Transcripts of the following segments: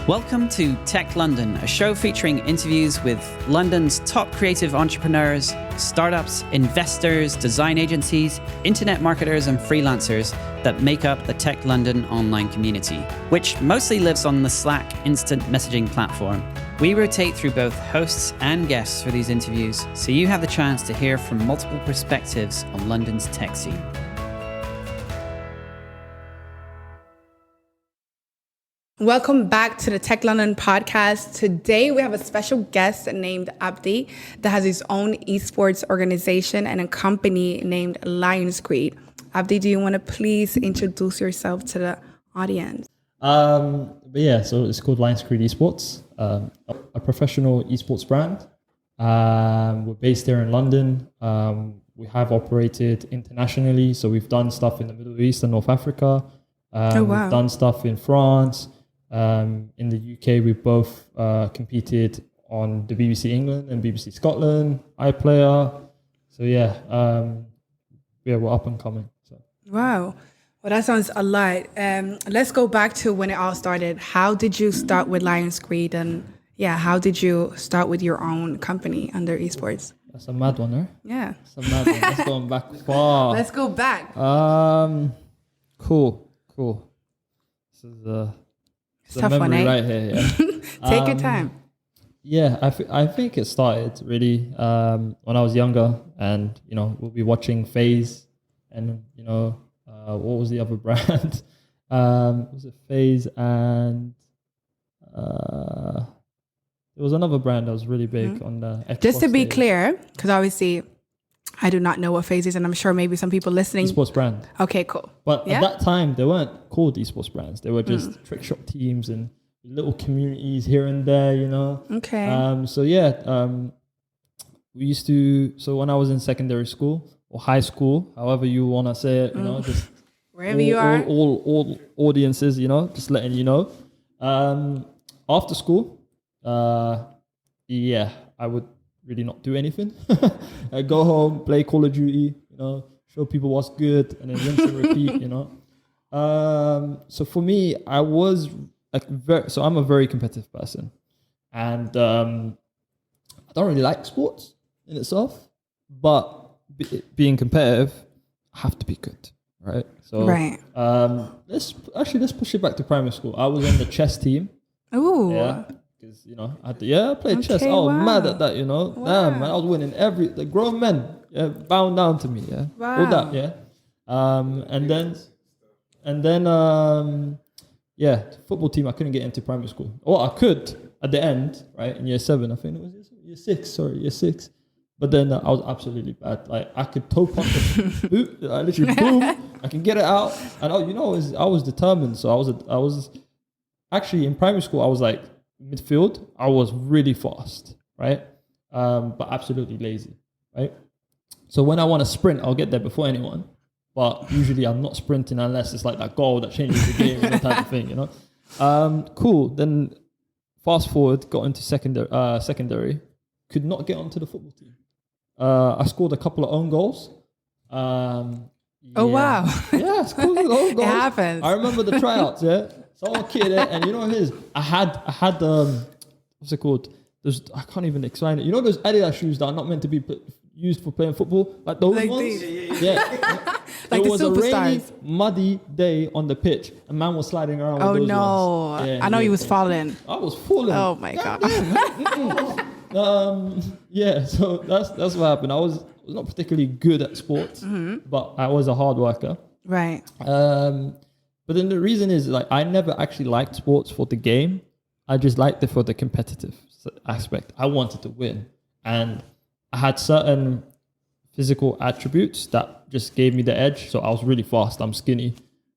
Welcome to Tech London, a show featuring interviews with London's top creative entrepreneurs, startups, investors, design agencies, internet marketers, and freelancers that make up the Tech London online community, which mostly lives on the Slack instant messaging platform. We rotate through both hosts and guests for these interviews, so you have the chance to hear from multiple perspectives on London's tech scene. Welcome back to the Tech London podcast. Today we have a special guest named Abdi that has his own esports organization and a company named Lionscreed. Abdi, do you want to please introduce yourself to the audience? So it's called Lionscreed Esports, a professional esports brand. We're based here in London. We have operated internationally, so we've done stuff in the Middle East and North Africa. We've done stuff in France. In the UK, we've both competed on the BBC England and BBC Scotland, iPlayer. So we're up and coming. So. Wow. Well, that sounds a lot. Let's go back to when it all started. How did you start with Lionscreed? And how did you start with your own company under esports? That's a mad one, right? Yeah. That's a mad one. Let's go back far. Let's go back. Cool. This is it's a tough memory one, eh? right here. Yeah. Take your time. Yeah, I think it started really when I was younger, and we'll be watching FaZe, and what was the other brand? Was it FaZe, and there was another brand that was really big on the Xbox Just to be stage. clear, because obviously I do not know what FaZe is, and I'm sure maybe some people listening. Esports brand. Okay, cool. But at that time, they weren't called esports brands. They were just trick shot teams and little communities here and there, Okay. We used to. So when I was in secondary school or high school, however you want to say it, just wherever you are. All audiences, just letting you know. After school, I would really not do anything. I go home, play Call of Duty, show people what's good, and then rinse and repeat, So for me, I'm a very competitive person, and I don't really like sports in itself, but being competitive, I have to be good, right? So right. Let's push it back to primary school. I was on the chess team. Ooh. Yeah. Because I played chess. I was mad at that. Wow. Damn, man, I was winning the grown men bowing down to me. Yeah, wow. All that. Yeah, football team. I couldn't get into primary school. Or I could at the end, right in year 7. I think it was year 6. But then I was absolutely bad. Like I could toe punch the boot. I literally boom. I can get it out, and I was determined. So I was actually in primary school. I was like. Midfield, I was really fast, right? But absolutely lazy, right? So when I want to sprint, I'll get there before anyone. But usually I'm not sprinting unless it's like that goal that changes the game, that type of thing, Cool. Then fast forward, got into secondary, could not get onto the football team. I scored a couple of own goals. Oh, wow. Yeah, I scored own goals. It happens. I remember the tryouts, yeah. Someone kid it, and you know what it is? I had what's it called? I can't even explain it. You know those Adidas shoes that are not meant to be used for playing football? Like those like ones? These. Yeah. Like it was a rainy, superstars. muddy day on the pitch. A man was sliding around with those ones. Yeah, I know he was falling. I was falling. Oh my God. So that's what happened. I was not particularly good at sports, but I was a hard worker. Right. But then the reason is like I never actually liked sports for the game. I just liked it for the competitive aspect. I wanted to win, and I had certain physical attributes that just gave me the edge. So I was really fast. I'm skinny,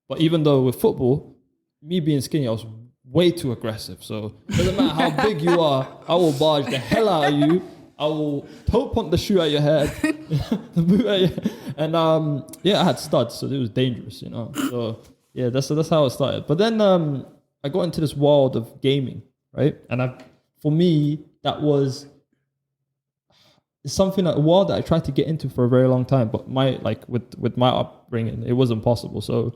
but even though with football, me being skinny, I was way too aggressive. So it doesn't matter how big you are, I will barge the hell out of you. I will toe punt the shoe at your head, the boot at your head. And I had studs, so it was dangerous, So. Yeah, that's how it started. But then I got into this world of gaming, right? And for me, that was something a world that I tried to get into for a very long time. But with my upbringing, it wasn't possible. So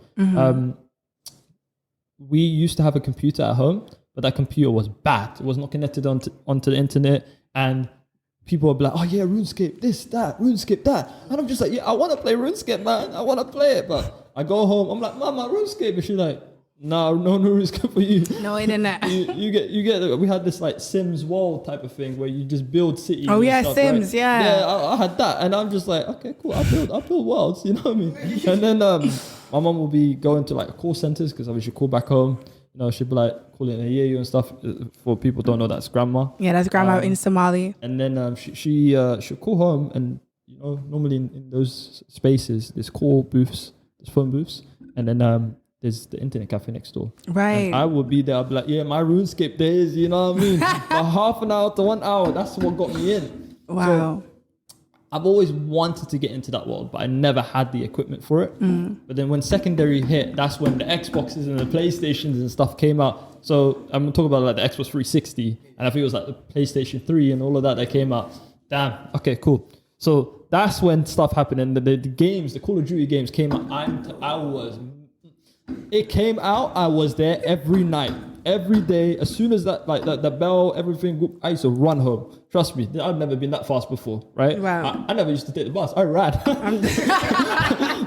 we used to have a computer at home, but that computer was bad. It was not connected onto the internet, and people would be like, oh yeah, RuneScape, this, that, RuneScape, that. And I'm just like, yeah, I want to play RuneScape, man. I want to play it. But I go home, I'm like, Mama, RuneScape. And she's like, no RuneScape for you. No internet. you get, we had this like Sims world type of thing where you just build cities. Oh yeah, stuff, Sims, right? yeah. Yeah, I had that. And I'm just like, okay, cool. I build worlds, you know what I mean? And then my mom will be going to like call centers because obviously she'll call back home. You know, she'd be like calling a you and stuff. For people who don't know, that's grandma. Yeah, that's grandma in Somali. And then she'll call home, and you know, normally in those spaces, there's call booths, there's phone booths, and then there's the internet cafe next door. Right. And I would be there. I'd be like, yeah, my RuneScape days. You know what I mean? For half an hour to 1 hour, that's what got me in. Wow. So, I've always wanted to get into that world, but I never had the equipment for it. But then when secondary hit, that's when the Xboxes and the PlayStations and stuff came out. So I'm talking about like the Xbox 360, and I think it was like the PlayStation 3 and all of that came out. Damn, okay, cool. So that's when stuff happened, and the games, the Call of Duty games came out. It came out, I was there every night, every day. As soon as that bell, everything, I used to run home. Trust me, I've never been that fast before, right? Wow. I never used to take the bus. I ran.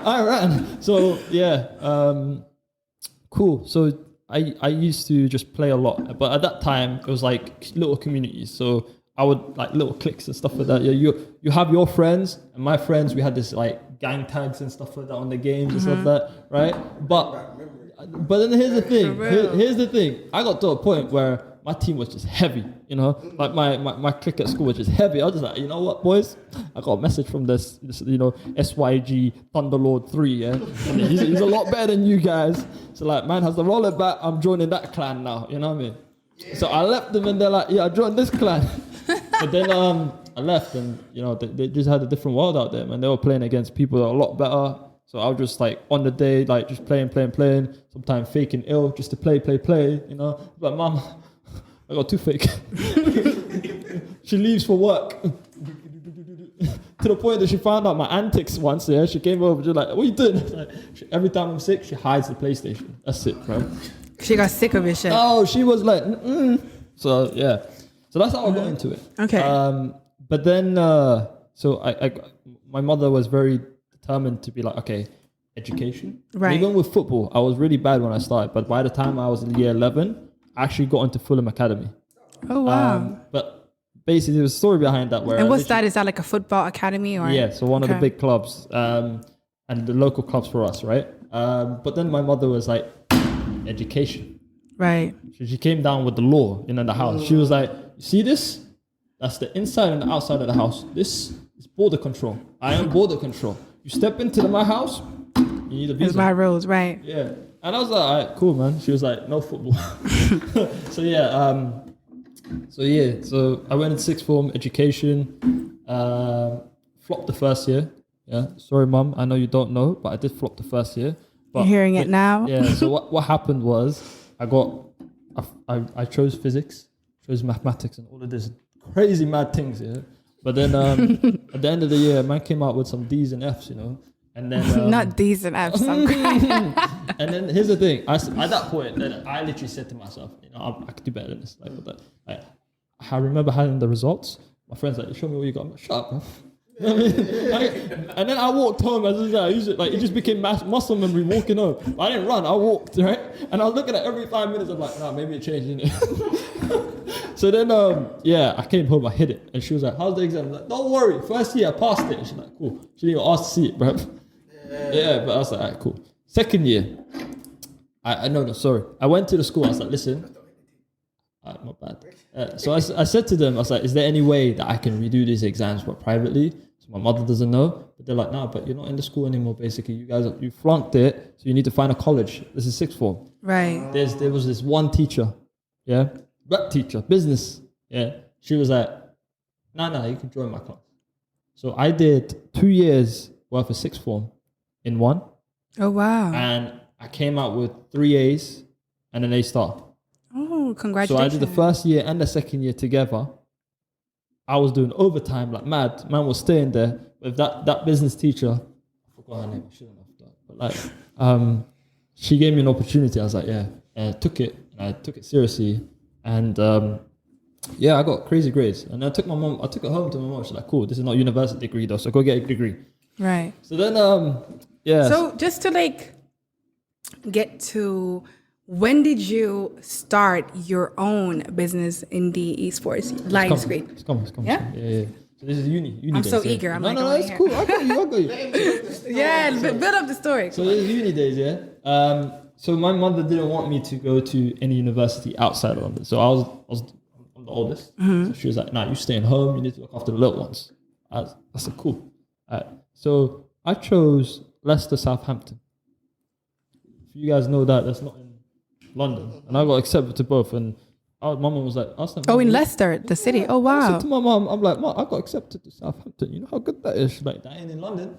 I ran. So yeah, cool. So I used to just play a lot, but at that time it was like little communities. So I would like little cliques and stuff like that. Yeah, you have your friends, and my friends. We had this like gang tags and stuff like that on the games and stuff like that, right? But then here's the thing. Here's the thing. I got to a point where my team was just heavy, you know, like my clique at school was just heavy. I was just like, you know what, boys? I got a message from this you know, SYG Thunderlord 3, yeah? And he's a lot better than you guys. So like, man has to roll it back. I'm joining that clan now, you know what I mean? So I left them, and they're like, yeah, I joined this clan. But then I left, and you know, they just had a different world out there, man. They were playing against people that are a lot better. So I was just like on the day, like just playing, sometimes faking ill just to play, you know. But mom, I got toothache. She leaves for work. To the point that she found out my antics once, yeah. She came over, she's like, what are you doing? Like, every time I'm sick, she hides the PlayStation. That's it, bro. She got sick of it, shit. Oh, she was like, So yeah. So that's how I got into it. Okay. But then, so my mother was very determined to be like, okay, education. Right. Even with football, I was really bad when I started, but by the time I was in year 11, I actually got into Fulham Academy. Oh, wow. But basically, there's a story behind that. Where and what's that? Is that like a football academy? Or? Yeah, so one of the big clubs, and the local clubs for us, right? But then my mother was like, education. Right. So she came down with the law in the house. She was like, you see this? That's the inside and the outside of the house. This is border control. I am border control. You step into my house, you need a visa. It's my rules, right? Yeah. And I was like, all right, cool, man. She was like, no football. So I went in sixth form, education, flopped the first year. Yeah. Sorry, mum. I know you don't know, but I did flop the first year. But you're hearing it now? Yeah. So what happened was I chose physics, chose mathematics, and all of this crazy mad things, yeah. But then at the end of the year, man came out with some D's and F's, you know. And then not D's and F's. And then here's the thing. At that point, then I literally said to myself, you know, I could do better than this. I remember having the results. My friends like, show me what you got. I'm like, shut up, bro. You know what I mean? And then I walked home as it just became muscle memory walking home. I didn't run, I walked, right? And I was looking at every 5 minutes, I'm like, nah, maybe it changed, didn't it? So then, I came home, I hit it. And she was like, how's the exam? I was like, don't worry, first year I passed it. And she's like, cool. She didn't even ask to see it, bro. Yeah, but I was like, all right, cool. Second year, I went to the school, I was like, listen, not bad. So I said to them, I was like, is there any way that I can redo these exams but privately? So my mother doesn't know, but they're like, no, but you're not in the school anymore, basically. You flunked it, so you need to find a college. This is sixth form. Right. There was this one teacher, yeah, rep teacher, business, yeah. She was like, no, you can join my class. So I did 2 years worth of sixth form in one. Oh, wow. And I came out with 3 A's and an A star. Oh, congratulations. So I did the first year and the second year together. I was doing overtime like mad. Man was staying there with that business teacher. I forgot her name. I shouldn't have done. But like, she gave me an opportunity. I was like, yeah. And I took it seriously. And yeah, I got crazy grades. And I took it home to my mom. She's like, cool, this is not a university degree though, so go get a degree. Right. So then, yeah. So just to like get to, when did you start your own business in the esports? Lionscreed. It's come. Yeah? Yeah. So this is uni I'm days. so eager. I'm no, it's cool. I got you. Yeah, build up the story. So this is uni days, yeah. So my mother didn't want me to go to any university outside of London. So I was I'm the oldest. So she was like, nah, you staying home. You need to look after the little ones. I said, cool. So I chose Leicester, Southampton. If you guys know that, that's not in London. And I got accepted to both. And my mum was like, in Leicester, the city. Oh, wow. I said to my mum, I'm like, Mum, I got accepted to Southampton. You know how good that is? She's like, that ain't in London.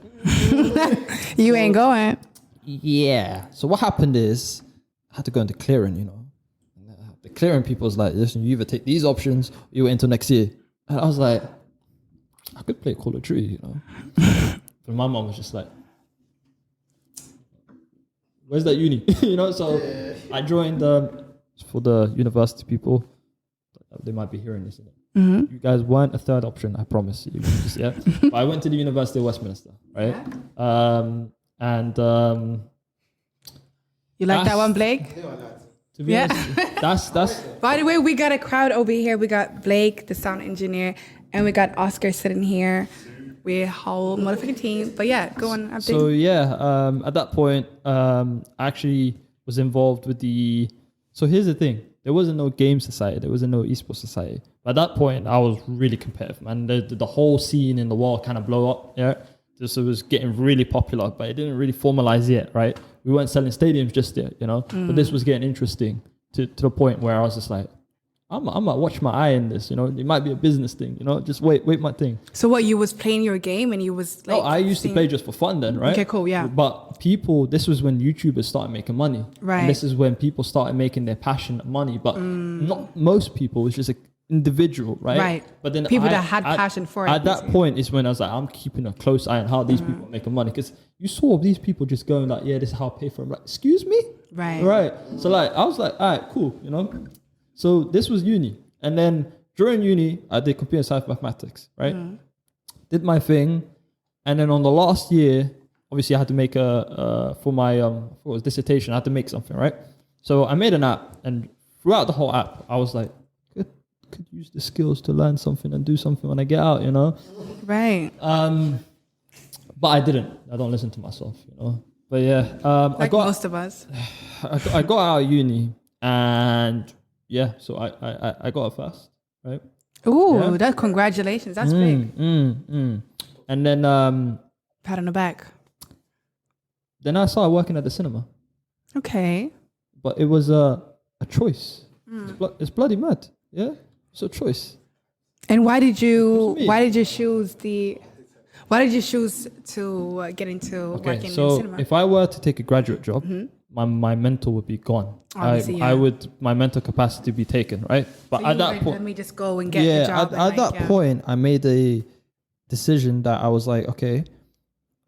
You ain't going. Yeah. So what happened is I had to go into clearing, you know. And the clearing people was like, listen, you either take these options or you wait until next year. And I was like, I could play Call of Duty, you know. But my mum was just like, where's that uni? You know, so I joined for the university people. They might be hearing this. You guys weren't a third option, I promise you. But I went to the University of Westminster, right? You like that one, Blake? To be honest, that's. By the way, we got a crowd over here. We got Blake, the sound engineer, and we got Oscar sitting here. We're a whole motherfucking team. But yeah, go on. Abdi. So yeah, at that point, I actually was involved with the. So here's the thing: there wasn't no game society, there wasn't no esports society. But at that point, I was really competitive, man. The whole scene in the world kind of blow up. Yeah, so it was getting really popular, but it didn't really formalize yet, right? We weren't selling stadiums just yet, you know. But this was getting interesting to the point where I was just like, I'm gonna watch my eye in this, you know. It might be a business thing, you know. Just wait my thing. So what, you was playing your game and you was like? No, I used to play just for fun then, right? Okay, cool, yeah. But this was when YouTubers started making money, right? And this is when people started making their passion money, but not most people. It was just an individual, right? Right. But then people that had passion for it. At that point is when I was like, I'm keeping a close eye on how these people are making money, because you saw these people just going like, yeah, this is how I pay for them. Like, excuse me, right? So like, I was like, all right, cool, you know. So this was uni. And then during uni, I did computer science mathematics, right? Did my thing. And then on the last year, obviously I had to make for my dissertation, I had to make something, right? So I made an app, and throughout the whole app, I was like, could use the skills to learn something and do something when I get out, you know? Right. But I didn't. I don't listen to myself, you know? But yeah. Like most of us. I got out of uni, and yeah, so I got a first, right? Ooh, that congratulations. That's big. And then pat on the back. Then I started working at the cinema. Okay. But it was a choice. It's bloody mad. Yeah, it's a choice. And why did you choose to get into working in cinema? If I were to take a graduate job, my mental would be gone. My mental capacity be taken, right? But so at that point, let me just go and get the job. At that point, I made a decision that I was like, okay,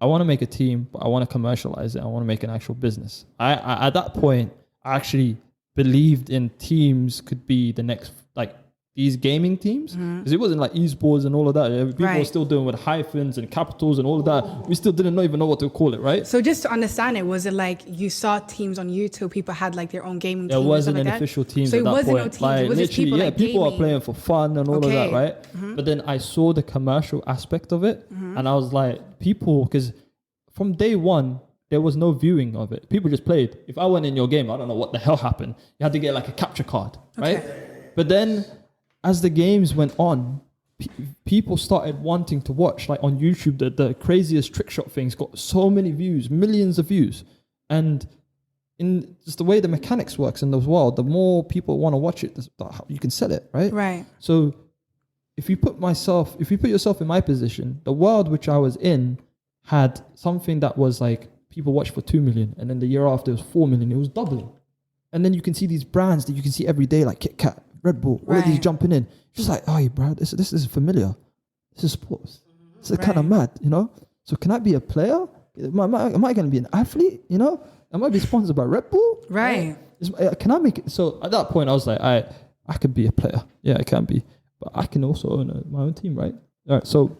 I want to make a team, but I want to commercialize it. I want to make an actual business. I at that point, I actually believed in teams could be the next, like, these gaming teams, because it wasn't like esports and all of that. People were still doing with hyphens and capitals and all of that. We still didn't even know what to call it, right? So just to understand it, was it like you saw teams on YouTube, people had like their own gaming team? There wasn't an official team at that point. So it wasn't no teams, like, it was just people like people are playing for fun and all of that, right? But then I saw the commercial aspect of it, and I was like, people, because from day one, there was no viewing of it. People just played. If I went in your game, I don't know what the hell happened. You had to get like a capture card, right? But then as the games went on, people started wanting to watch. Like on YouTube, the craziest trick shot things got so many views, millions of views. And in just the way the mechanics works in the world, the more people want to watch it, you can sell it, right? Right. So if you put yourself in my position, the world which I was in had something that was like, people watch for 2 million, and then the year after it was 4 million. It was doubling. And then you can see these brands that you can see every day, like Kit Kat, Red Bull, all of these jumping in. Just like, oh, bro, this is familiar. This is sports. This is kind of mad, you know? So can I be a player? Am I going to be an athlete, you know? Am I be sponsored by Red Bull? Right. Can I make it? So at that point, I was like, I I could be a player. Yeah, I can be. But I can also own my own team, right? All right, so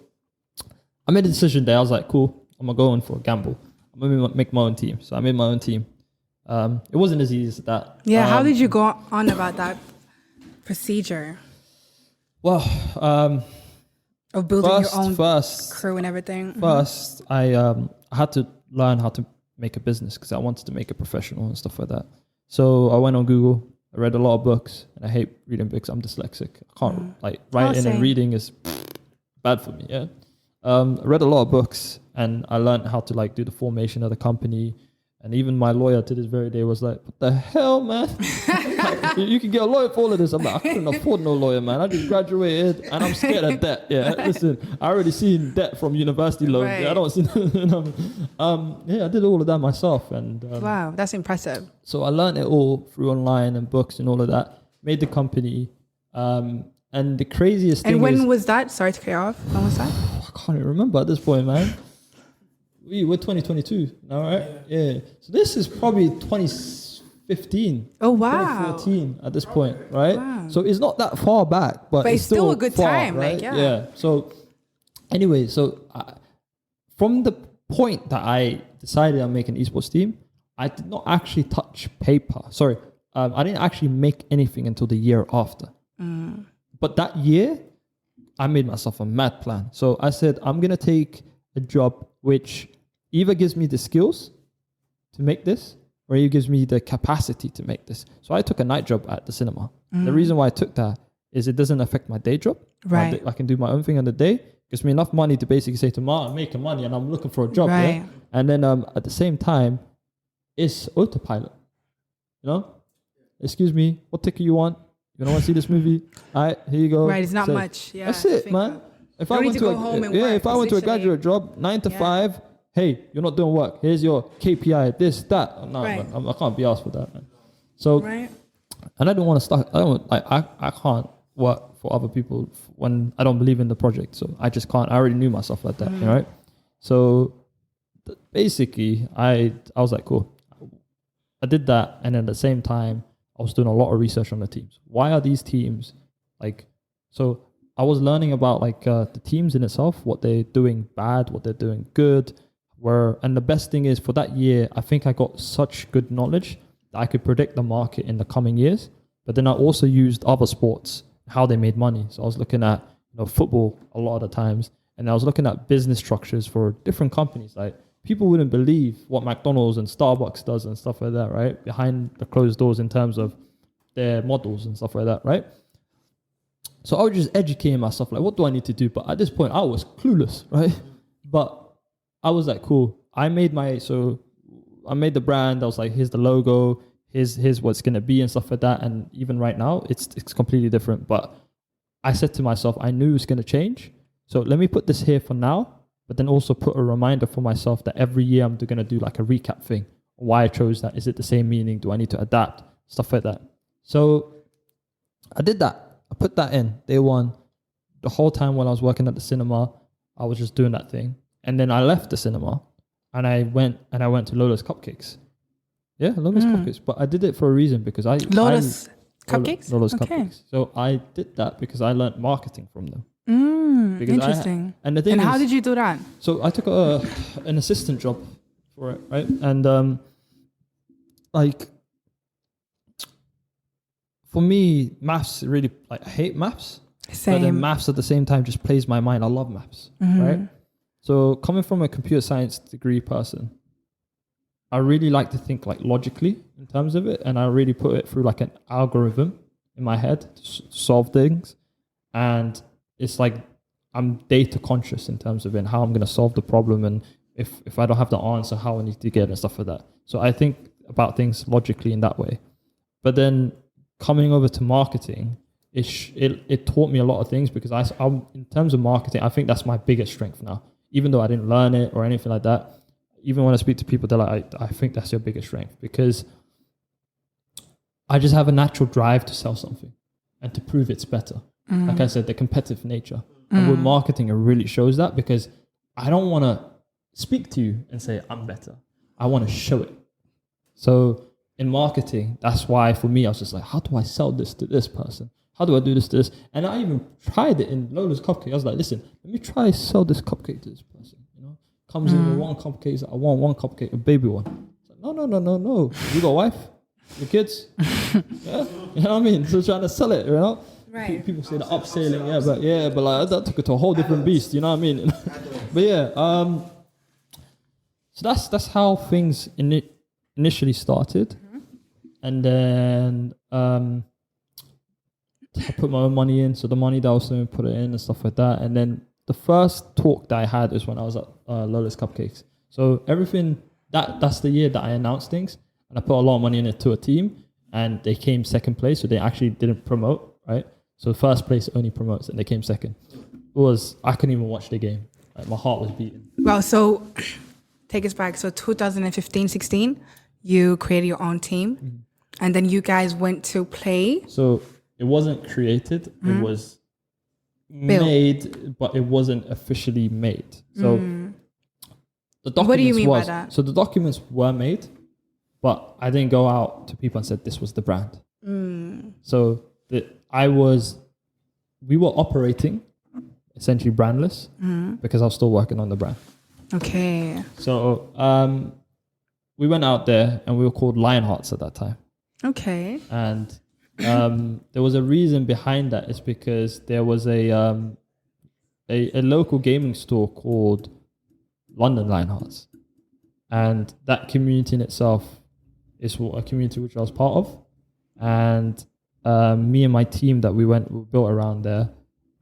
I made a decision there. I was like, cool, I'm going to go in for a gamble. I'm going to make my own team. So I made my own team. It wasn't as easy as that. Yeah, how did you go on about that procedure? Well, of building your own crew and everything? First, I had to learn how to make a business because I wanted to make it professional and stuff like that. So I went on Google. I read a lot of books, and I hate reading books. I'm dyslexic. I can't writing and reading is bad for me. Yeah. I read a lot of books, and I learned how to do the formation of the company. And even my lawyer to this very day was like, "What the hell, man? You can get a lawyer for all of this." I'm like, I couldn't afford no lawyer, man. I just graduated, and I'm scared of debt. Yeah, listen, I already seen debt from university loans. Right. Yeah, I don't see. Yeah, I did all of that myself, and wow, that's impressive. So I learned it all through online and books and all of that. Made the company, and the craziest thing. And when was that? Sorry to cut you off. When was that? I can't even remember at this point, man. We're 2022 now, right? Yeah. So this is probably 2015. Oh, wow. 2014 at this point, right? Wow. So it's not that far back, but it's still a good time, right? Yeah. So anyway, from the point that I decided I'm making an esports team, I did not actually touch paper. Sorry. I didn't actually make anything until the year after. But that year, I made myself a mad plan. So I said, I'm going to take a job which either gives me the skills to make this, or it gives me the capacity to make this. So I took a night job at the cinema. The reason why I took that is it doesn't affect my day job. Right. I can do my own thing on the day. It gives me enough money to basically say tomorrow I'm making money and I'm looking for a job. Right. Yeah? And then at the same time, it's autopilot. You know? Excuse me, what ticket you want? You don't want to see this movie? All right, here you go. Right, it's not much. Yeah, that's it, man. If I went to a graduate job, 9 to 5, hey, you're not doing work. Here's your KPI, this, that. No, man, I can't be asked for that, man. So, and I don't want to start. I can't work for other people when I don't believe in the project. So I just can't. I already knew myself like that, right? So basically, I was like, cool. I did that, and at the same time, I was doing a lot of research on the teams. Why are these teams so? I was learning about the teams in itself, what they're doing bad, what they're doing good. And the best thing is for that year, I think I got such good knowledge that I could predict the market in the coming years. But then I also used other sports, how they made money. So I was looking at football a lot of the times, and I was looking at business structures for different companies. Like people wouldn't believe what McDonald's and Starbucks does and stuff like that, right? Behind the closed doors in terms of their models and stuff like that, right? So I was just educating myself, what do I need to do? But at this point, I was clueless, right? But I was like, cool. I made the brand. I was like, here's the logo. Here's what's going to be and stuff like that. And even right now, it's completely different. But I said to myself, I knew it was going to change. So let me put this here for now, but then also put a reminder for myself that every year I'm going to do a recap thing. Why I chose that. Is it the same meaning? Do I need to adapt? Stuff like that. So I did that. I put that in day one. The whole time when I was working at the cinema, I was just doing that thing. And then I left the cinema and I went to Lola's Cupcakes. Yeah, Lola's Cupcakes. But I did it for a reason because Lola's Cupcakes? Lola's Cupcakes. So I did that because I learned marketing from them. Interesting. And how did you do that? So I took an assistant job for it, right? And for me, maths really, I hate maths. Same. But then maths at the same time just plays my mind. I love maths, right? So coming from a computer science degree person, I really like to think logically in terms of it. And I really put it through an algorithm in my head to solve things. And it's I'm data conscious in terms of how I'm going to solve the problem. And if I don't have the answer, how I need to get it and stuff like that. So I think about things logically in that way. But then coming over to marketing, it taught me a lot of things because I'm in terms of marketing, I think that's my biggest strength now. Even though I didn't learn it or anything like that, even when I speak to people, they're like, I think that's your biggest strength because I just have a natural drive to sell something and to prove it's better. Like I said, the competitive nature. And with marketing, it really shows that because I don't want to speak to you and say, I'm better. I want to show it. So in marketing, that's why for me, I was just like, how do I sell this to this person? how do I do this? And I even tried it in Lola's cupcake. I was like, listen, let me try sell this cupcake to this person. You know, comes in with one cupcake. I want one cupcake, a baby one. Like, no. You got a wife, your kids, yeah. You know what I mean? So trying to sell it, you know. Right. People say the upselling, but like that took it to a whole different beast. You know what I mean? But yeah, so that's how things initially started, and then I put my own money in. So the money that I was doing, put it in and stuff like that. And then the first talk that I had is when I was at Lola's Cupcakes. So everything that's the year that I announced things, and I put a lot of money in it to a team, and they came second place. So they actually didn't promote, right? So first place only promotes, and they came second. I couldn't even watch the game. Like, my heart was beating. Well, so take us back. So 2015, 16, you created your own team, and then you guys went to play. So it wasn't created. It was made, but it wasn't officially made. So the documents what do you mean by that? So the documents were made, but I didn't go out to people and said this was the brand. So we were operating essentially brandless because I was still working on the brand. Okay. So we went out there and we were called Lionhearts at that time. Okay. And there was a reason behind that. It's because there was a local gaming store called London Lionhearts, and that community in itself is a community which I was part of, and me and my team that we built around there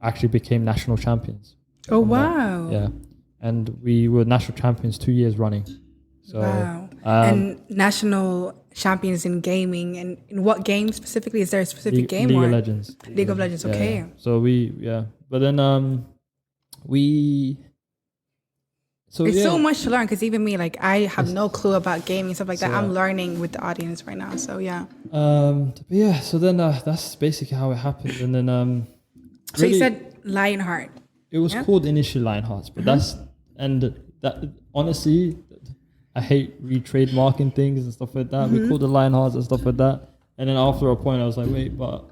actually became national champions. Oh wow! Yeah, and we were national champions 2 years running. So, wow! And national champions in gaming, and in what game specifically? Is there a specific game? League of Legends. League of Legends. Okay. Yeah. So but then It's so much to learn, because even me, like, I have no clue about gaming and stuff like that. I'm learning with the audience right now. So yeah. So then that's basically how it happened, and then so you said Lionheart. It was called initially Lionhearts, but that honestly, I hate trademarking things and stuff like that. We called it Lionhearts and stuff like that, and then after a point, I was like, wait, but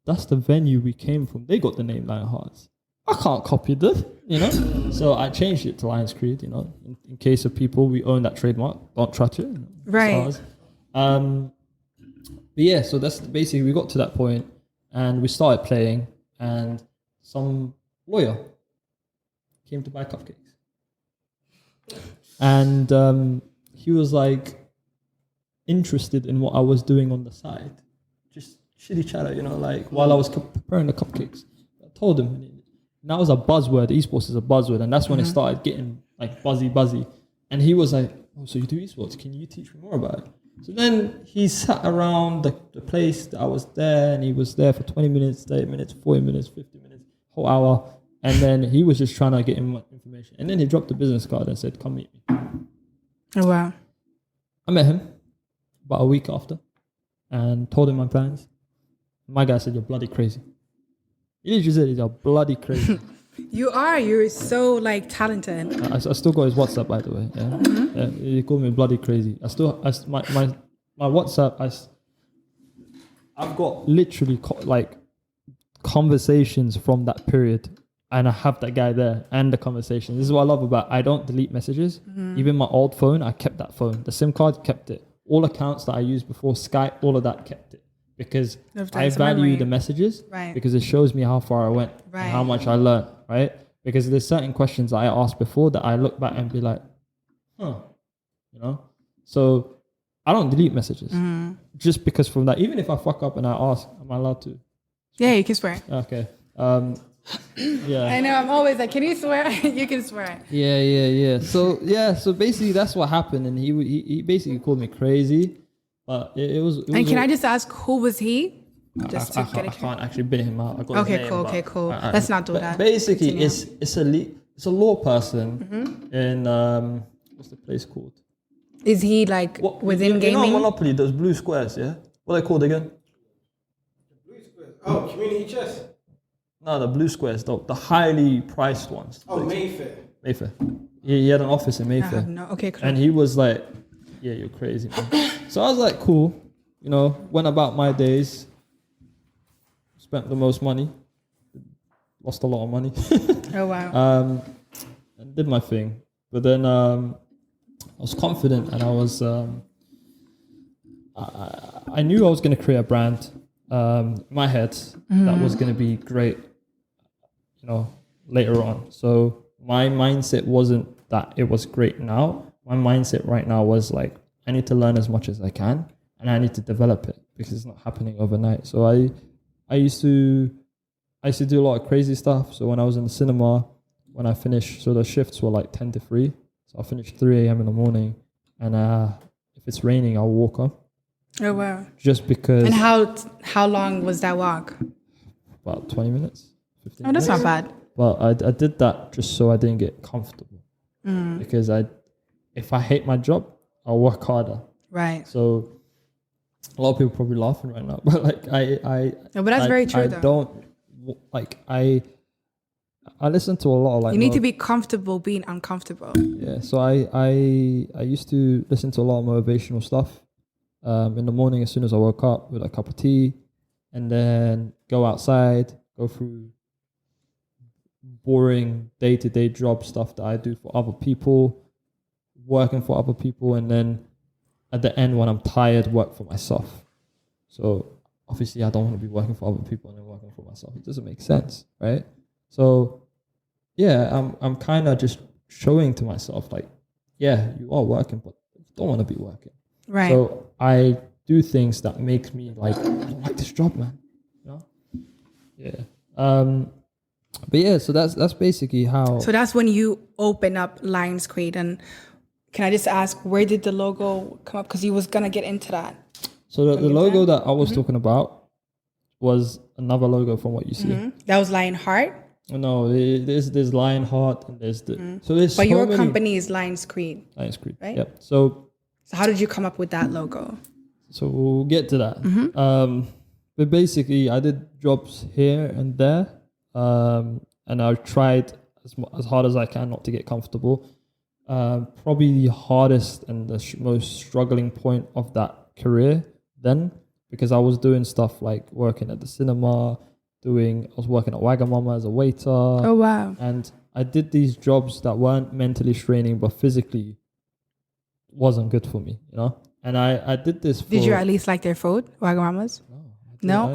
that's the venue we came from. They got the name Lionhearts. I can't copy this, you know? So I changed it to Lionscreed, you know, in case of people, we own that trademark. Don't touch it. Right. But yeah, so that's basically, we got to that point and we started playing, and some lawyer came to buy cupcakes. And he was like interested in what I was doing on the side. Just shitty chatter, you know, like while I was preparing the cupcakes. I told him, and that was a buzzword. Esports is a buzzword, and that's when it started getting like buzzy. And he was like, "Oh, so you do esports? Can you teach me more about it?" So then he sat around the place that I was there, and he was there for 20 minutes, 30 minutes, 40 minutes, 50 minutes, whole hour. And then he was just trying to get him information. And then he dropped the business card and said, "Come meet me." Oh wow! I met him about a week after, and told him my plans. My guy said, "You're bloody crazy." He literally said, "You're bloody crazy." You're so like talented. I still got his WhatsApp, by the way. Yeah, he called me bloody crazy. My WhatsApp. I've got literally like conversations from that period, and I have that guy there and the conversation. This is what I love about. I don't delete messages. Even my old phone, I kept that phone. The SIM card, kept it. All accounts that I used before, Skype, all of that, kept it. Because I value the messages, right? Because it shows me how far I went, and how much I learned, right? Because there's certain questions that I asked before that I look back and be like, you know? So I don't delete messages just because from that, even if I fuck up and I ask, am I allowed to? Yeah, you can swear. Okay. Yeah. I know, I'm always like, can you swear? You can swear. Yeah. So basically that's what happened, and he basically called me crazy. But it was. And can I just ask, who was he? I can't actually bid him out. Okay, cool. Let's not do that. Basically, it's a law person in what's the place called? Is he like within gaming? You know Monopoly, those blue squares, yeah? What are they called again? Blue squares. Oh, Community Chess. No, the blue squares, the highly priced ones. Oh, Mayfair. He had an office in Mayfair. No. Okay, cool. And he was like, "Yeah, you're crazy, man." So I was like, cool, you know, went about my days. spent the most money, lost a lot of money. Oh wow. And did my thing. But then I was confident, and I was I knew I was going to create a brand in my head that was going to be great, later on. So my mindset wasn't that it was great now. My mindset right now was like, I need to learn as much as I can, and I need to develop it because it's not happening overnight. So I used to do a lot of crazy stuff. So when I was in the cinema, when I finished, so the shifts were like 10 to 3. So I finished 3 a.m. in the morning, and if it's raining, I'll walk on. Oh wow. Just because. And how long was that walk? About 20 minutes, 15 Oh, that's minutes. not bad. But I did that just so I didn't get comfortable. Because if I hate my job, I'll work harder. Right. So a lot of people probably laughing right now, but like No, but that's very true though. I listen to a lot of like. You need to be comfortable being uncomfortable. Yeah. So I used to listen to a lot of motivational stuff in the morning as soon as I woke up with a cup of tea, and then go outside, go through boring day-to-day job stuff that I do for other people, working for other people, and then at the end when I'm tired, work for myself. So obviously I don't want to be working for other people and then working for myself. It doesn't make sense, right? So yeah, I'm kind of just showing to myself like, yeah, you are working, but you don't want to be working. Right. So I do things that make me like, I don't like this job, man. Yeah. But yeah, so that's basically how. So that's when you open up Lionscreed. And can I just ask, where did the logo come up? Because you was gonna get into that. So the logo that I was talking about was another logo from what you see. That was Lionheart. No, there's Lionheart and there's the so there's. But so your many company is Lionscreed. Lionscreed, right? Yep. So how did you come up with that logo? So we'll get to that. But basically, I did jobs here and there, and I tried as hard as I can not to get comfortable. Probably the hardest and the most struggling point of that career then, because I was doing stuff like working at the cinema, I was working at Wagamama as a waiter. Oh, wow. And I did these jobs that weren't mentally straining, but physically wasn't good for me, And I did this for... Did you at least like their food, Wagamama's? No?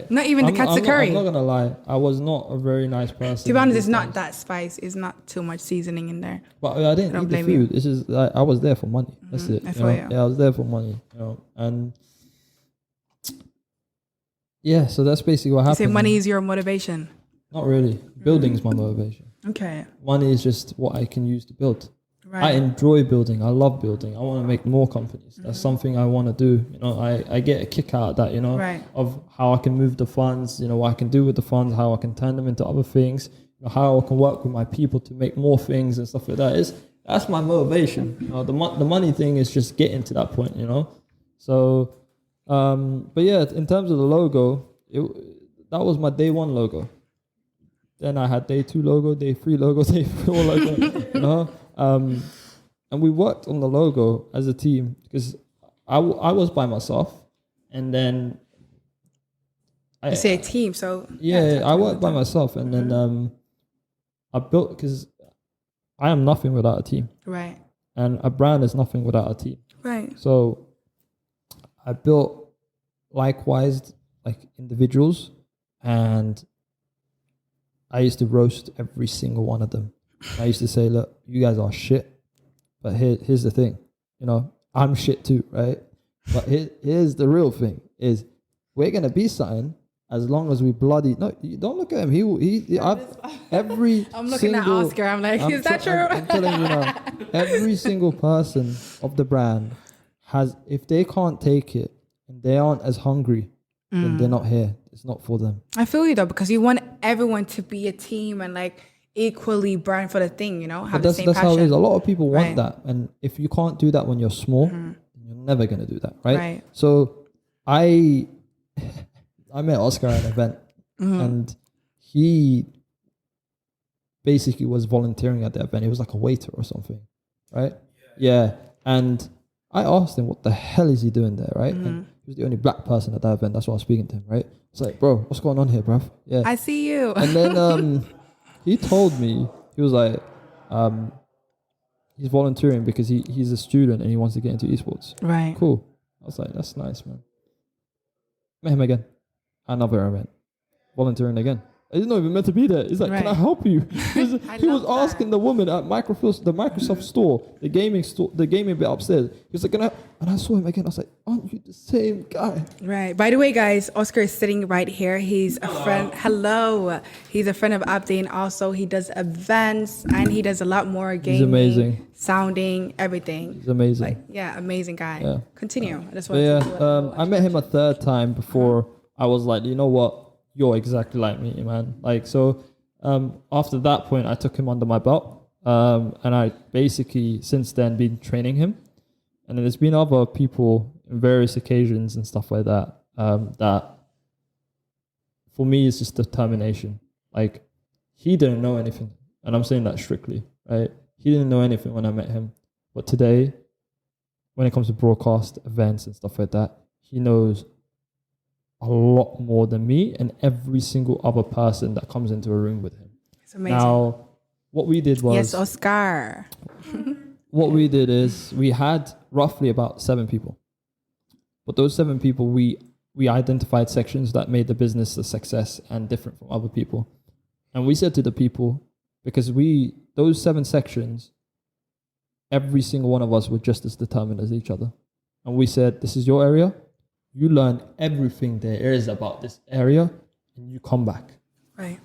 Not even the katsukuri? I'm not going to lie. I was not a very nice person. To be honest, it's not that spice. It's not too much seasoning in there. But I didn't eat the food. It's just I was there for money. That's it. Yeah, I was there for money. And yeah, so that's basically what happened. You say money is your motivation? Not really. Building's my motivation. Okay. Money is just what I can use to build. Right. I enjoy building. I love building. I want to make more companies. That's something I want to do. I get a kick out of that, right. of how I can move the funds, what I can do with the funds, how I can turn them into other things, how I can work with my people to make more things and stuff like that. That's my motivation. The money thing is just getting to that point, So, but yeah, in terms of the logo, that was my day 1 logo. Then I had day 2 logo, day 3 logo, day 4 logo, and we worked on the logo as a team because I was by myself, and then you say a team, so I worked by myself, and then I built, because I am nothing without a team, right? And a brand is nothing without a team, right? So I built likewise like individuals, and I used to roast every single one of them. I used to say, look, you guys are shit, but here's the thing, I'm shit too, right? But here's the real thing is we're going to be something as long as we bloody... No, you don't look at him. I'm looking at Oscar. I'm like, is that true? I'm telling you now, every single person of the brand has, if they can't take it and they aren't as hungry, then they're not here. It's not for them. I feel you though, because you want everyone to be a team and like equally brand for the thing, have the same passion. That's how it is. A lot of people want that, and if you can't do that when you're small, you're never going to do that, right? So I met Oscar at an event, and he basically was volunteering at the event. He was like a waiter or something, right? Yeah. And I asked him, what the hell is he doing there, right? And he was the only black person at that event. That's why I was speaking to him, right? It's like, bro, what's going on here, bruv? Yeah. I see you. And then he told me, he was like, he's volunteering because he's a student and he wants to get into esports. Right. Cool. I was like, that's nice, man. Met him again. Another event. Volunteering again. I didn't know even meant to be there. He's like, can I help you? He was asking the woman at the Microsoft store, the gaming bit upstairs. He was like, and I saw him again. I was like, aren't you the same guy? Right. By the way, guys, Oscar is sitting right here. He's a friend. Hello. He's a friend of Abdi, and also he does events and he does a lot more gaming. He's amazing. Sounding, everything. He's amazing. Like, yeah, amazing guy. Yeah. Continue. I just wanted to I met him a third time before I was like, you know what? You're exactly like me, man. Like, so after that point, I took him under my belt. And I basically, since then, been training him. And then there's been other people in various occasions and stuff like that, that for me is just determination. Like, he didn't know anything. And I'm saying that strictly, right? He didn't know anything when I met him. But today, when it comes to broadcast events and stuff like that, he knows a lot more than me and every single other person that comes into a room with him. It's amazing. Now, what we did was... Yes, Oscar. What we did is we had roughly about 7 people. But those 7 people, we identified sections that made the business a success and different from other people. And we said to the people, because those 7 sections, every single one of us were just as determined as each other. And we said, this is your area. You learn everything there is about this area, and you come back. Right.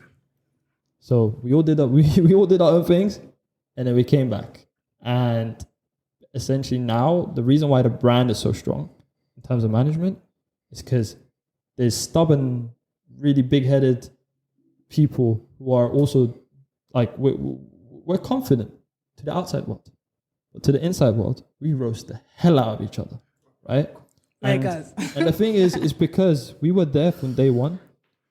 So we all did we all did our own things, and then we came back. And essentially now, the reason why the brand is so strong in terms of management is because there's stubborn, really big-headed people who are also like we're confident to the outside world, but to the inside world, we roast the hell out of each other, right? And the thing is because we were there from day one.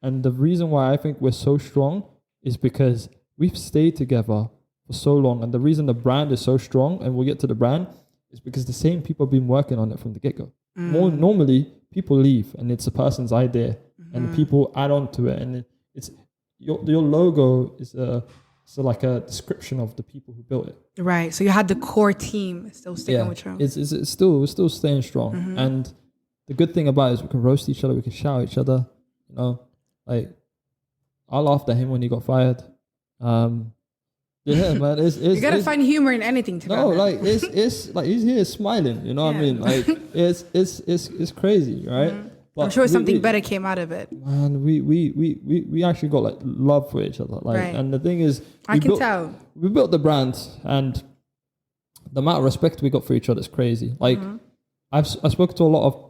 And the reason why I think we're so strong is because we've stayed together for so long. And the reason the brand is so strong, and we'll get to the brand, is because the same people have been working on it from the get-go. More normally, people leave and it's a person's idea and the people add on to it. And it's your logo is like a description of the people who built it. Right. So you had the core team still sticking with you. It's still staying strong. And the good thing about it is we can roast each other, we can shout at each other. You know, like I laughed at him when he got fired. Yeah, man, you gotta find humor in anything. Like it's like he's here smiling. You know what I mean? Like it's crazy, right? But I'm sure something better came out of it. Man, we actually got like love for each other. Like, and the thing is, I can tell we built the brand, and the amount of respect we got for each other is crazy. Like, I've spoken to a lot of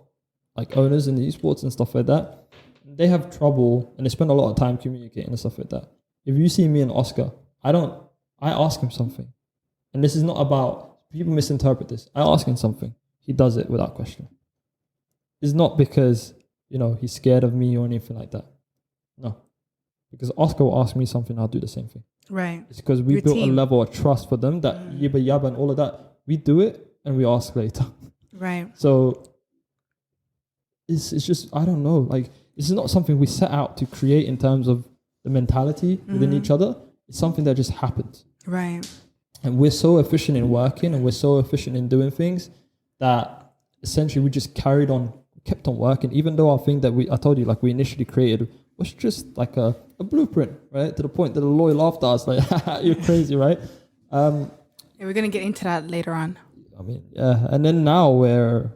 like owners in the esports and stuff like that. They have trouble, and they spend a lot of time communicating and stuff like that. If you see me and Oscar, I ask him something, and this is not about people misinterpret this. I ask him something, he does it without question. It's not because, he's scared of me or anything like that. No. Because Oscar will ask me something, I'll do the same thing. Right. It's because we built a level of trust for them that yibba yabba and all of that. We do it and we ask later. Right. So it's just, I don't know. Like, this is not something we set out to create in terms of the mentality within each other. It's something that just happens. Right. And we're so efficient in working and we're so efficient in doing things that essentially we just kept on working, even though our thing that I told you, like we initially created was just like a blueprint, right? To the point that the lawyer laughed at us, like, you're crazy, right? We're going to get into that later on. I mean, yeah. And then now we're,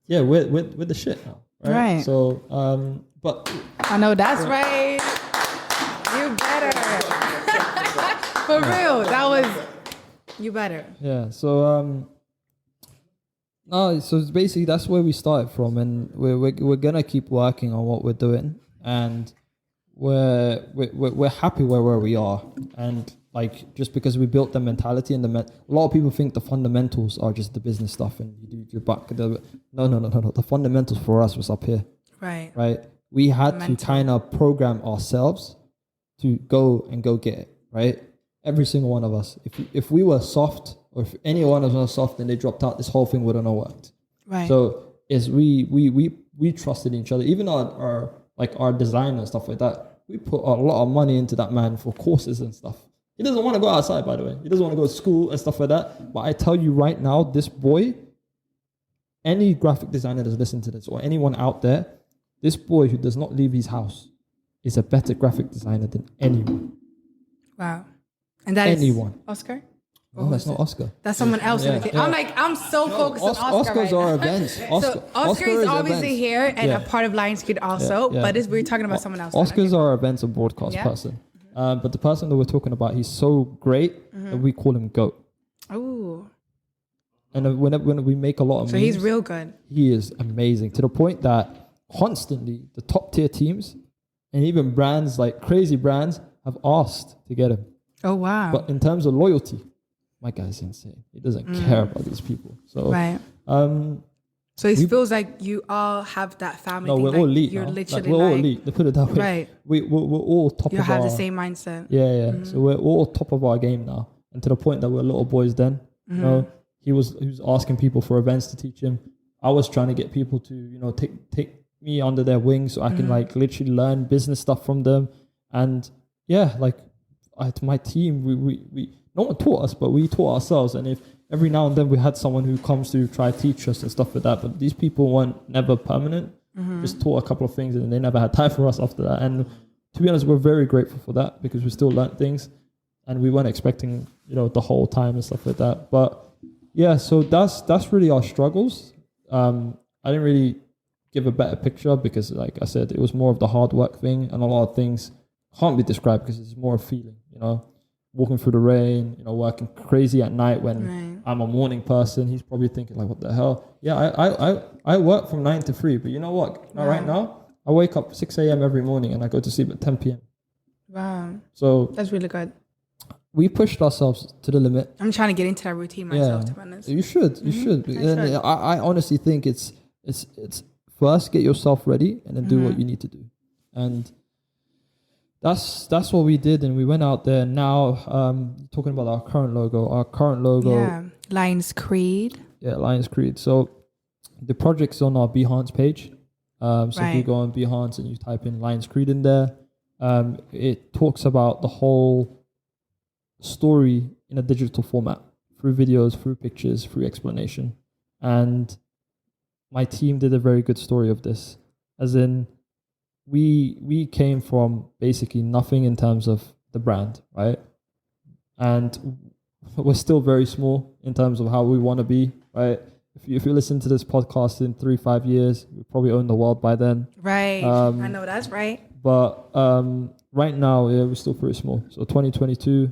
we're the shit now, right? So, but. I know that's right. You better. For real. That was, you better. Yeah. So, so basically that's where we started from, and we're gonna keep working on what we're doing, and we're happy where we are, and like just because we built the mentality and a lot of people think the fundamentals are just the business stuff and you do your back. No. The fundamentals for us was up here. Right. We had to kind of program ourselves to go get it. Right. Every single one of us. If we were soft, or if any one of us was soft and they dropped out, this whole thing wouldn't have worked. Right. So is we trusted each other. Even our design and stuff like that. We put a lot of money into that man for courses and stuff. He doesn't want to go outside, by the way. He doesn't want to go to school and stuff like that. But I tell you right now, this boy, any graphic designer that's listening to this, or anyone out there, this boy who does not leave his house is a better graphic designer than anyone. Wow. And that anyone. Is Oscar? No, that's not Oscar. That's someone else. Yeah. I'm so focused on Oscar. Oscars are events. So Oscar is obviously events. here and a part of Lionscreed also, but we're talking about someone else. Oscars are events and broadcast person. But the person that we're talking about, he's so great that we call him GOAT. Oh. And when we make a lot of memes, he's real good. He is amazing to the point that constantly the top tier teams and even brands, like crazy brands, have asked to get him. Oh, wow. But in terms of loyalty, my guy's insane. He doesn't care about these people. So, right. So it feels like you all have that family. No, thing. we're all elite. You're now. literally we're all elite. To put it that way. Right. We're all top you of our... You have the same mindset. Yeah. So we're all top of our game now. And to the point that we're little boys then. You know, he was asking people for events to teach him. I was trying to get people to, you know, take me under their wings so I can like literally learn business stuff from them. And yeah, like to my team, we no one taught us, but we taught ourselves. And if every now and then we had someone who comes to try to teach us and stuff like that, but these people weren't never permanent. Just taught a couple of things and they never had time for us after that. And to be honest, we're very grateful for that because we still learned things and we weren't expecting, you know, the whole time and stuff like that. But yeah, so that's really our struggles. I didn't really give a better picture because, like I said, it was more of the hard work thing, and a lot of things can't be described because it's more a feeling, you know, walking through the rain, you know, working crazy at night when I'm a morning person. He's probably thinking like, what the hell? Yeah, I work from 9 to 3, but you know what? Right now, I wake up 6 a.m. every morning and I go to sleep at 10 p.m. Wow. So that's really good. We pushed ourselves to the limit. I'm trying to get into that routine myself, to be honest. You should. And I honestly think it's first get yourself ready and then do what you need to do. And that's what we did. And we went out there. Now, talking about our current logo. Yeah, Lionscreed. Yeah, Lionscreed. So the project's on our Behance page. So if you go on Behance and you type in Lionscreed in there, it talks about the whole story in a digital format, through videos, through pictures, through explanation. And my team did a very good story of this, as in we came from basically nothing in terms of the brand, right? And we're still very small in terms of how we want to be, right? If you listen to this podcast in 3-5 years, we probably own the world by then. Right. I know that's right. But right now, we're still pretty small. So 2022,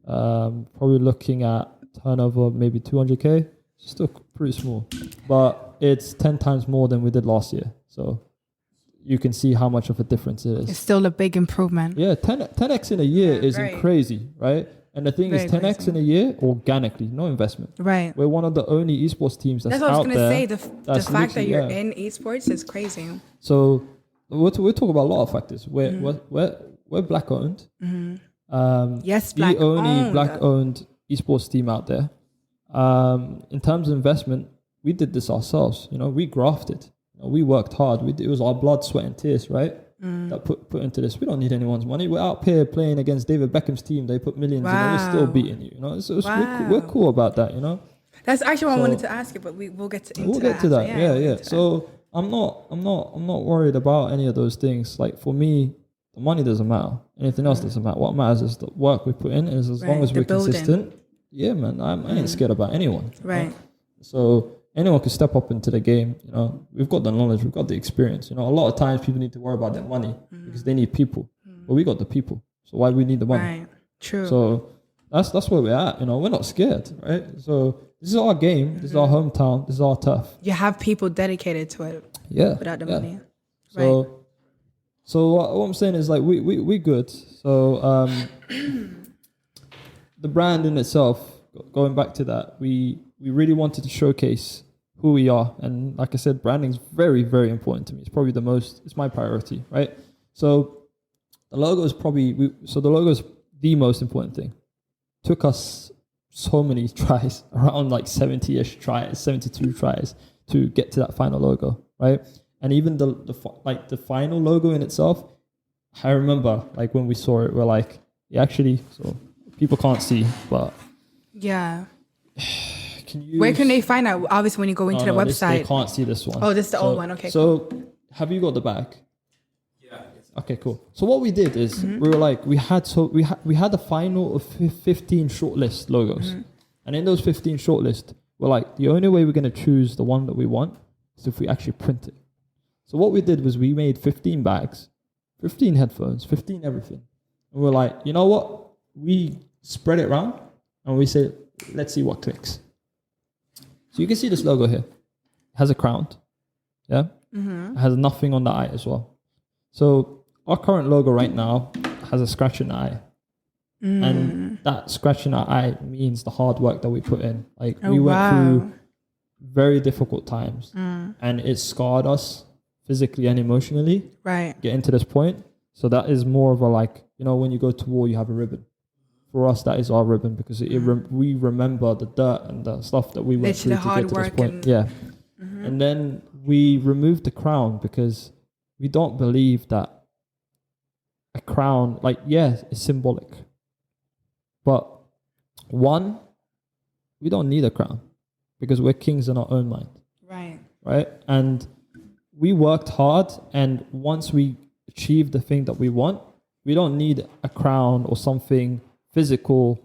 probably looking at turnover maybe 200k. Still pretty small, but it's 10 times more than we did last year. So you can see how much of a difference it is. It's still a big improvement. Yeah, 10x in a year isn't crazy, right? And the thing is, 10x in a year organically, no investment. Right. We're one of the only esports teams that's out there. That's what I was going to say. The fact that you're in esports is crazy. So we'll talk about a lot of factors. We're black owned. Yes, black the only owned. black owned esports team out there. In terms of investment, we did this ourselves. You know, we grafted. You know, we worked hard. It was our blood, sweat, and tears, right? That put into this. We don't need anyone's money. We're out here playing against David Beckham's team. They put millions in, and we're still beating you. You know, so we're cool about that. You know, that's actually what I wanted to ask you, but we'll get to. We'll get to that. Yeah. So I'm not worried about any of those things. Like for me, the money doesn't matter. Anything else doesn't matter. What matters is the work we put in, and as long as we're consistent. Yeah, man, I ain't scared about anyone. Right. You know? So anyone can step up into the game. You know, we've got the knowledge, we've got the experience. You know, a lot of times people need to worry about their money because they need people, but we got the people. So why do we need the money? Right. True. So that's where we're at. You know, we're not scared, right? So this is our game. This is our hometown. This is our turf. You have people dedicated to it. Yeah. Without the money. So what I'm saying is like we good. So the brand in itself, going back to that, we really wanted to showcase who we are. And like I said, branding is very, very important to me. It's probably it's my priority, right? So the logo is the logo is the most important thing. took us so many tries, around like 70-ish tries, 72 tries to get to that final logo, right? And even the final logo in itself, I remember like when we saw it, we're like, so people can't see, but Yeah. can Where can they find out? Obviously, when you go into the website. They can't see this one. Oh, this is the old one. Okay. So have you got the back? Yeah. Okay, cool. So what we did is we were like, we had a final of 15 shortlist logos. And in those 15 shortlist, we're like, the only way we're going to choose the one that we want is if we actually print it. So what we did was we made 15 bags, 15 headphones, 15 everything. And we're like, you know what? We spread it around and we said, let's see what clicks. So you can see this logo here. It has a crown. Yeah? It has nothing on the eye as well. So our current logo right now has a scratch in the eye. And that scratch in our eye means the hard work that we put in. Like we went through very difficult times and it scarred us physically and emotionally. Right. Getting to this point. So that is more of a like, you know, when you go to war, you have a ribbon. For us, that is our ribbon because we remember the dirt and the stuff that we went through to get to this point. And then we removed the crown because we don't believe that a crown, like, it's symbolic. But one, we don't need a crown because we're kings in our own mind. Right? And we worked hard, and once we achieve the thing that we want, we don't need a crown or something physical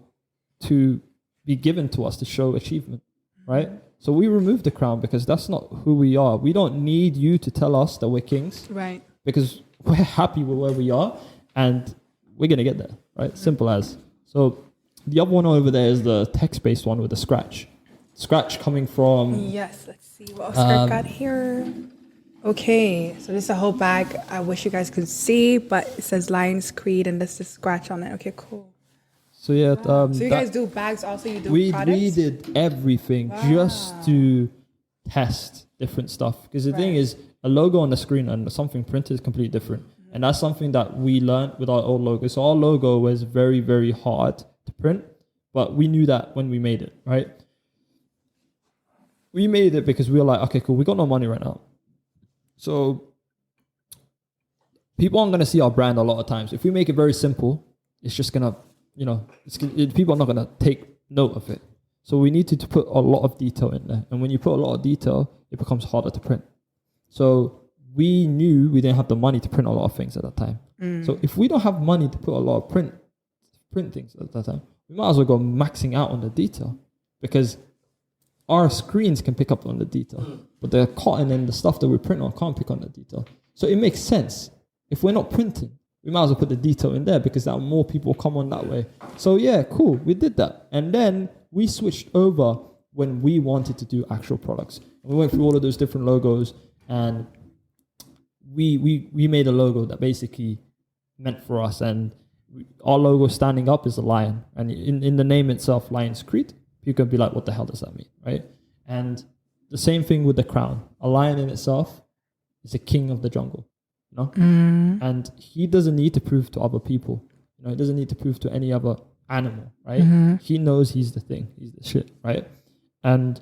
to be given to us to show achievement, right? So we removed the crown because that's not who we are. We don't need you to tell us that we're kings, right? Because we're happy with where we are and we're going to get there, right? Simple as. So the other one over there is the text-based one with the scratch. Scratch coming from... Yes, let's see what Oscar got here. Okay, so this is a whole bag. I wish you guys could see, but it says Lionscreed and this is scratch on it. Okay, cool. So yeah, so you guys do bags also? You do products? We did everything just to test different stuff. Because the thing is, a logo on the screen and something printed is completely different. And that's something that we learned with our old logo. So our logo was very, very hard to print, but we knew that when we made it, right? We made it because we were like, okay, cool, we got no money right now. So people aren't going to see our brand a lot of times. If we make it very simple, it's just going to, people are not going to take note of it. So we needed to put a lot of detail in there. And when you put a lot of detail, it becomes harder to print. So we knew we didn't have the money to print a lot of things at that time. So if we don't have money to put a lot of print things at that time, we might as well go maxing out on the detail because our screens can pick up on the detail, but the cotton and the stuff that we print on can't pick on the detail. So it makes sense. If we're not printing, we might as well put the detail in there because that more people will come on that way. So yeah, cool. We did that. And then we switched over when we wanted to do actual products. We went through all of those different logos and we made a logo that basically meant for us. And our logo standing up is a lion. And in the name itself, Lionscreed, people can be like, what the hell does that mean, right? And the same thing with the crown. A lion in itself is a king of the jungle. And he doesn't need to prove to other people. He doesn't need to prove to any other animal, right? He knows he's the thing. He's the shit, right? And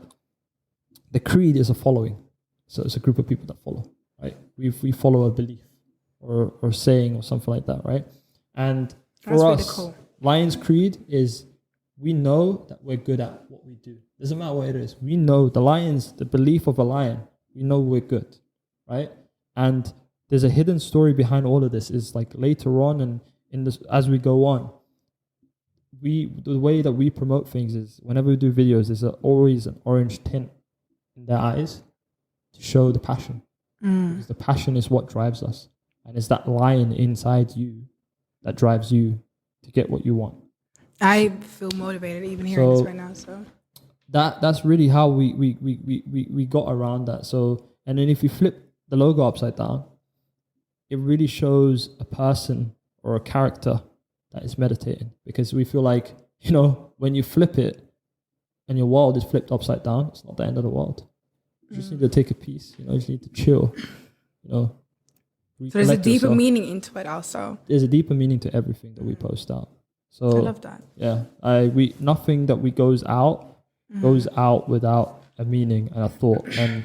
the creed is a following. So it's a group of people that follow, right? We follow a belief or saying or something like that, right? And for That's us, really cool. Lionscreed is we know that we're good at what we do. Doesn't matter what it is. We know the belief of a lion. We know we're good, right? And there's a hidden story behind all of this. Is like later on and in this, as we go on, the way that we promote things is whenever we do videos, there's always an orange tint in their eyes to show the passion. Because the passion is what drives us, and it's that lion inside you that drives you to get what you want. I feel motivated even hearing this right now. So that's really how we got around that. So and then if you flip the logo upside down, it really shows a person or a character that is meditating, because we feel like, when you flip it and your world is flipped upside down, it's not the end of the world. You just need to take a piece, you just need to chill, So there's a deeper meaning into it also. There's a deeper meaning to everything that we post out. So I love that. Yeah, we nothing that we goes out without a meaning and a thought, and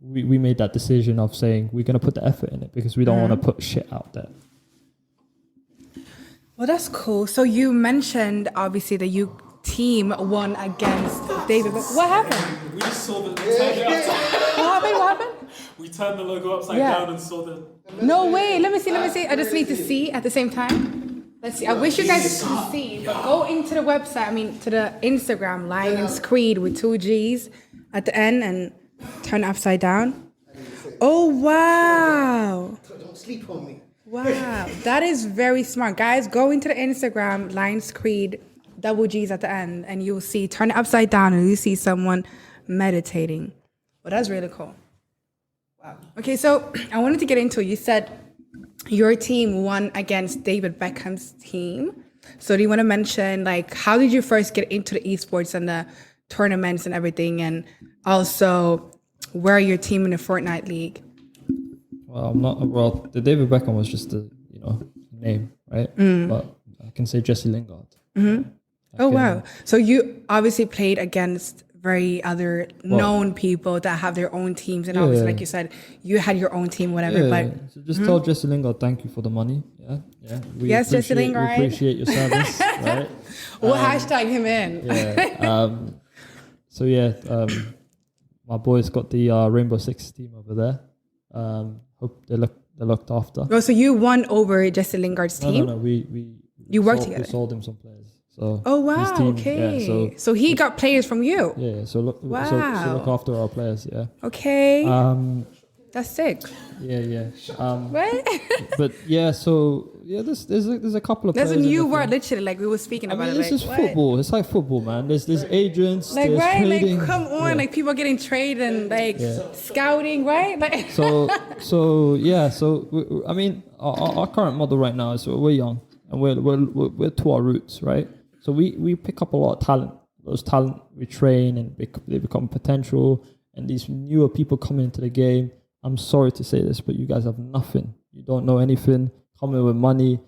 we made that decision of saying we're gonna put the effort in it because we don't want to put shit out there. Well, that's cool. So you mentioned obviously that you team won against David. What happened? We just saw the What happened? We turned the logo upside Yeah. down and saw the. No way. Let me see. I just need to see at the same time. Let's see. I wish you guys could see, but go into the website. To the Instagram, Lionscreed with 2 G's at the end and turn it upside down. Oh, wow. Don't sleep on me. Wow. That is very smart. Guys, go into the Instagram, Lionscreed, double G's at the end, and you'll see, turn it upside down and you see someone meditating. Well, that's really cool. Wow. Okay, so I wanted to get into it. You said your team won against David Beckham's team. So do you want to mention, like, how did you first get into the esports and the tournaments and everything? And also, where are your team in the Fortnite League? Well, the David Beckham was just a name, right? But I can say Jesse Lingard. Oh, wow. So you obviously played against very other known people that have their own teams. And obviously, like you said, you had your own team, whatever. But so just tell Jesse Lingard thank you for the money. Yeah. Yes, Jesse Lingard. We appreciate your service, right? We'll hashtag him in. My boys got the Rainbow Six team over there. Hope they're looked after. Oh, so you won over Jesse Lingard's team? No. You worked together. We sold him some players. So oh wow, his team, okay. Yeah, so he got players from you. Yeah. So look after our players. Yeah. Okay. That's sick. Yeah. Right. But yeah, so yeah, there's a couple of. There's players a new word, literally, like we were speaking about. This is football. It's like football, man. There's agents. Like there's right, trading. like come on, like people getting traded and like scouting, right? Like So our current model right now is we're young and we're to our roots, right? So we pick up a lot of talent. Those talent we train and they become potential. And these newer people coming into the game. I'm sorry to say this, but you guys have nothing. You don't know anything. Coming with money,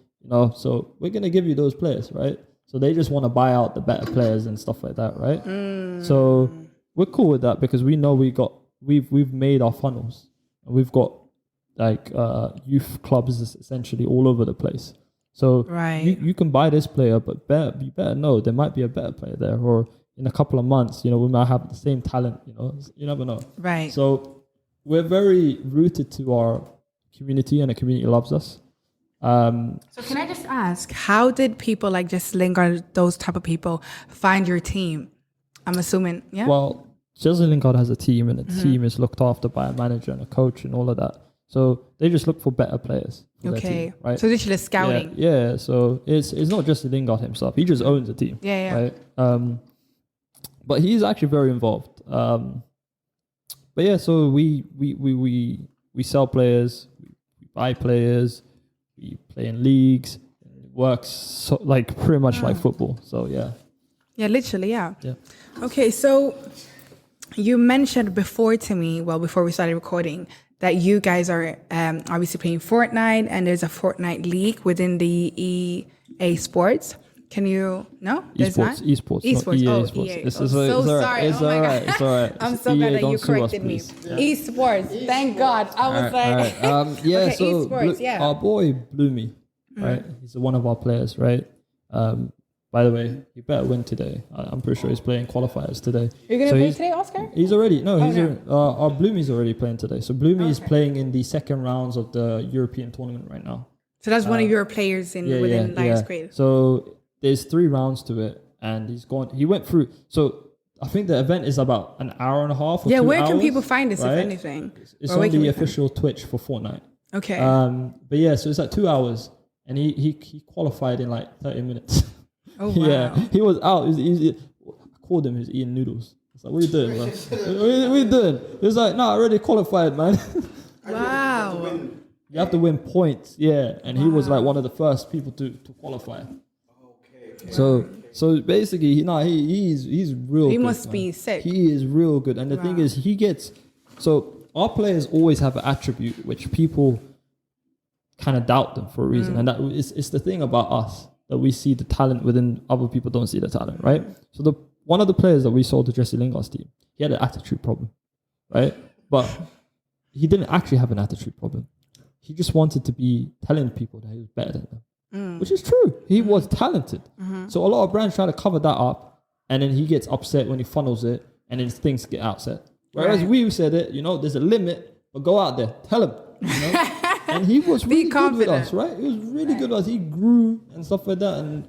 So we're gonna give you those players, right? So they just want to buy out the better players and stuff like that, right? So we're cool with that because we know we've made our funnels. And we've got like youth clubs essentially all over the place. So you can buy this player, but you better know there might be a better player there, or in a couple of months, we might have the same talent. You never know. Right. So we're very rooted to our community, and the community loves us. So can I just ask, how did people like Jesse Lingard, those type of people, find your team? I'm assuming, yeah. Well, Jesse Lingard has a team, and the team is looked after by a manager and a coach and all of that. So they just look for better players. For their team, right? So literally scouting. Yeah. So it's not Jesse Lingard himself. He just owns the team. Yeah. Right. But he's actually very involved. But yeah, so we sell players, we buy players, we play in leagues. It works pretty much like football. So yeah. Yeah, literally, yeah. Yeah. Okay, so you mentioned before to me, before we started recording, that you guys are obviously playing Fortnite, and there's a Fortnite league within the EA Sports. Can you? No, there's not. Esports. EA Sports. Sorry. It's all right. It's all right. I'm so glad that you corrected me. Esports. Thank God. I was like. Okay, so esports. our boy Bloomy, right? He's one of our players, right? By the way, you better win today. I'm pretty sure he's playing qualifiers today. You're gonna play today, Oscar? He's already our Bloomy's already playing today. So Bloomy is playing in the second rounds of the European tournament right now. So that's one of your players within Lionscreed. So there's 3 rounds to it, and he went through. So I think the event is about an hour and a half. Or 2 where hours, can people find this, right? if anything? It's on the official Twitch for Fortnite. Okay. But yeah, so it's like 2 hours, and he qualified in like 30 minutes. Oh wow. Yeah, he was out. I called him. He was eating noodles. I was like, "What are you doing, man? what are you doing?" He was like, "No, I already qualified, man." Wow. You have to win points, yeah. And he was like one of the first people to qualify. Okay. So basically, he's real. He good, must man. be sick. He is real good, and the thing is, our players always have an attribute which people kind of doubt them for a reason, and that it's the thing about us that we see the talent within other people don't see the talent, right? So one of the players that we saw the Jesse Lingard's team, he had an attitude problem, right? But he didn't actually have an attitude problem. He just wanted to be telling people that he was better than them, which is true. He was talented. So a lot of brands try to cover that up, and then he gets upset when he funnels it, and then things get upset. Whereas we said it, there's a limit, but go out there, tell him. And he was really good with us, right? He was really good with us. He grew and stuff like that. And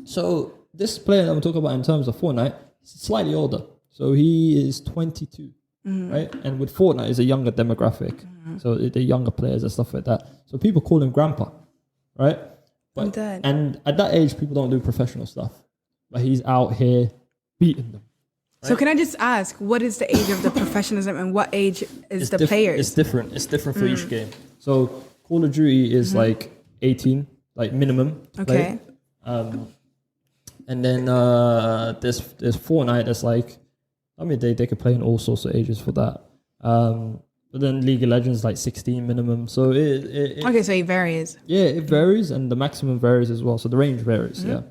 so this player that I'm talking about in terms of Fortnite is slightly older. So he is 22, right? And with Fortnite, it's a younger demographic. So the younger players and stuff like that. So people call him grandpa, right? And at that age, people don't do professional stuff. But he's out here beating them. Right? So can I just ask, what is the age of the professionalism and what age is the players? It's different. It's different for each game. So Call of Duty is like 18, like minimum. Okay. And then there's Fortnite that's like, I mean, they could play in all sorts of ages for that. But then League of Legends like 16 minimum. So it okay, so it varies. Yeah, it varies, and the maximum varies as well. So the range varies. Yeah.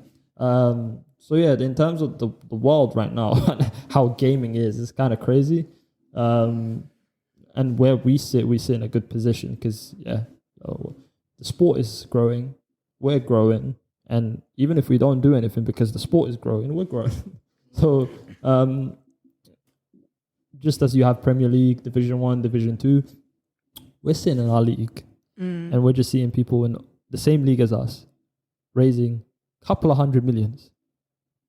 So yeah, in terms of the world right now, how gaming is, it's kind of crazy. And where we sit in a good position because the sport is growing, we're growing, and even if we don't do anything because the sport is growing, we're growing. So just as you have Premier League, Division 1, Division 2, we're sitting in our league, and we're just seeing people in the same league as us raising a couple of $100 million.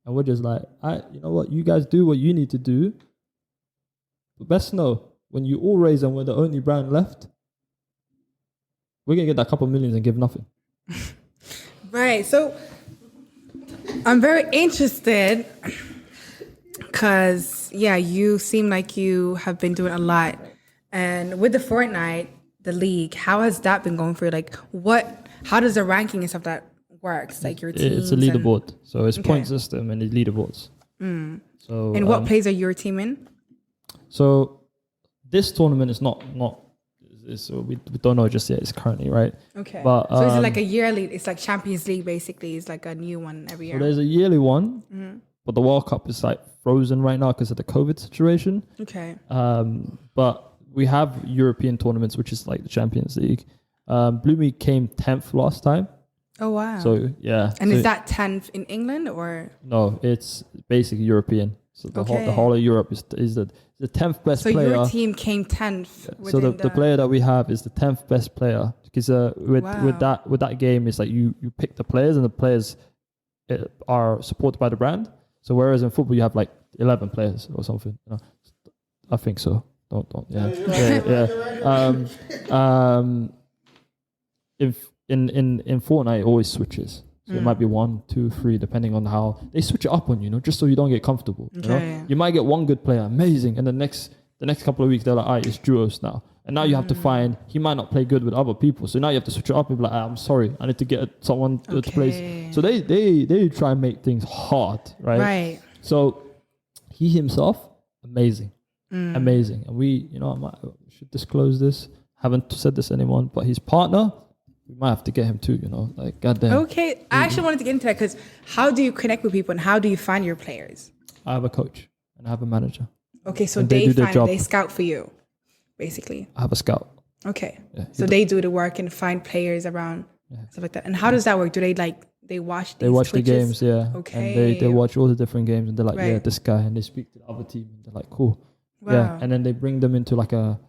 And we're just like, you know what, you guys do what you need to do. But best know, when you all raise and we're the only brand left, we're going to get that couple of millions and give nothing. Right. So I'm very interested because, you seem like you have been doing a lot. And with the Fortnite, the league, how has that been going for you? Like, how does the ranking and stuff that works? Like your teams? It's a leaderboard. So it's point system and it's leaderboards. So and what plays are your team in? So this tournament is not we don't know just yet. It's currently, right? Okay. But so is it like a yearly? It's like Champions League basically. It's like a new one every year. So there's a yearly one, but the World Cup is like frozen right now because of the COVID situation. Okay. But we have European tournaments, which is like the Champions League. Bloomy came 10th last time. Oh wow. So yeah. And is that 10th in England or? No, it's basically European. So the whole of Europe is the 10th best player. So your team came 10th. So the player that we have is the 10th best player because with that game, it's like you pick the players and the players are supported by the brand. So whereas in football you have like 11 players or something. I think so. Don't. Yeah. If in Fortnite it always switches. So it might be 1, 2, 3, depending on how they switch it up on you, just so you don't get comfortable. Okay. You might get one good player, amazing, and the next couple of weeks they're like, it's duos now, and now you have to find he might not play good with other people, so now you have to switch it up and be like, I'm sorry, I need to get someone to play. So they try and make things hard, right? Right. So he himself, amazing, and we, I should disclose this. Haven't said this to anyone, but his partner. We might have to get him too, like goddamn. Okay, I actually wanted to get into that because how do you connect with people and how do you find your players? I have a coach and I have a manager. Okay, so and they scout for you, basically. I have a scout. Okay, so they do the work and find players around stuff like that. And how does that work? Do they watch? They watch Twitches? the games, yeah. Okay, and they watch all the different games and they're like, this guy, and they speak to the other team and they're like, cool, yeah. And then they bring them into like a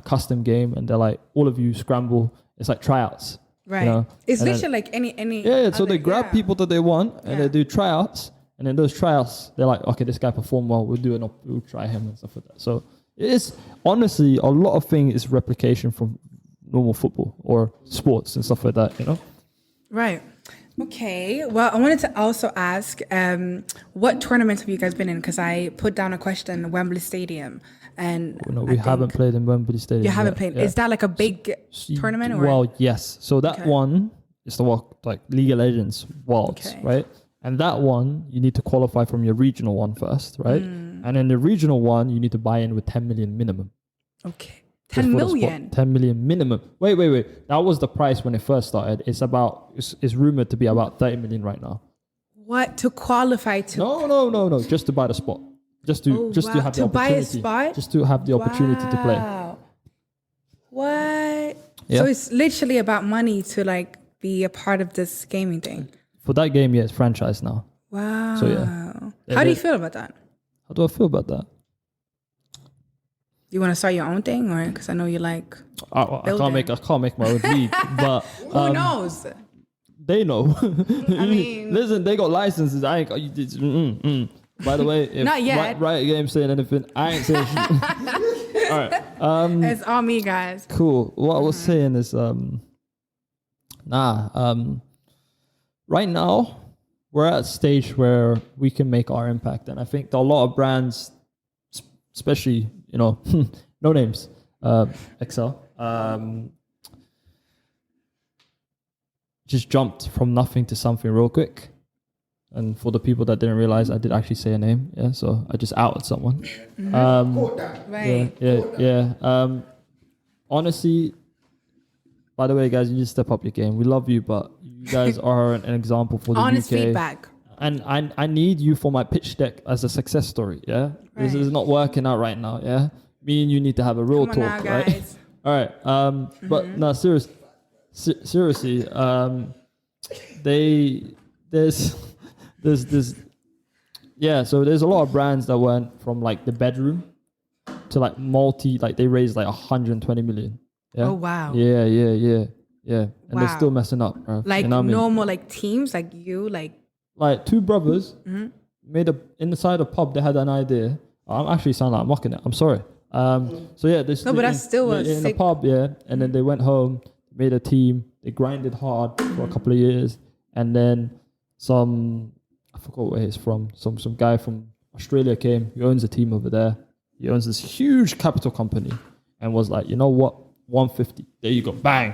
custom game and they're like, all of you scramble. It's like tryouts. Right. It's literally like any. Yeah. So they grab people that they want and they do tryouts. And in those tryouts, they're like, okay, this guy performed well. We'll try him and stuff like that. So it's honestly, a lot of things is replication from normal football or sports and stuff like that, Right. Okay. Well, I wanted to also ask, what tournaments have you guys been in? Because I put down a question, Wembley Stadium. And no, we haven't played in Wembley Stadium. You haven't played. Yeah. Is that like a big tournament? Or? Well, yes. So that one is the like League of Legends Worlds, right? And that one, you need to qualify from your regional one first, right? And in the regional one, you need to buy in with 10 million minimum. Okay. Just 10 for the sport. million. 10 million minimum. Wait. That was the price when it first started. It's rumored to be about 30 million right now. What to qualify to? No. Just to buy the spot. Just to have the To buy a opportunity. spot? Just to have the opportunity to play. Wow. What? Yeah. So it's literally about money to like be a part of this gaming thing. For that game, yeah, it's franchise now. Wow. So yeah. How do you feel about that? How do I feel about that? You want to start your own thing, or because I know you like. I can't make my own league, but Who knows? they know. I mean, Listen, they got licenses. I ain't. By the way, if Not yet. Riot Games saying anything, I ain't saying shit. All right. it's all me, guys. Cool. What I was saying is, right now we're at a stage where we can make our impact, and I think a lot of brands, especially no names, Excel, just jumped from nothing to something real quick. And for the people that didn't realize, I did actually say a name. Yeah, so I just outed someone. Right. Yeah. Honestly, by the way, guys, you need to step up your game. We love you, but you guys are an example for the Honest UK. feedback. And I need you for my pitch deck as a success story. Yeah, this is not working out right now. Yeah, me and you need to have a real Come on talk, now, right? guys. All right. But no, seriously, so there's a lot of brands that went from like the bedroom to like like they raised like 120 million. Yeah? Oh, wow. Yeah. And they're Wow. still messing up, bro. Like You know what I mean? normal, like teams, like you, Like two brothers Mm-hmm. made inside a pub. They had an idea. I'm actually sounding like I'm mocking it. I'm sorry. So yeah, this. No, but that's still a in a sick- pub, yeah. And then they went home, made a team. They grinded hard for a couple of years, and then I forgot where he's from. Some guy from Australia came. He owns a team over there. He owns this huge capital company, and was like, you know what, 150. There you go, bang.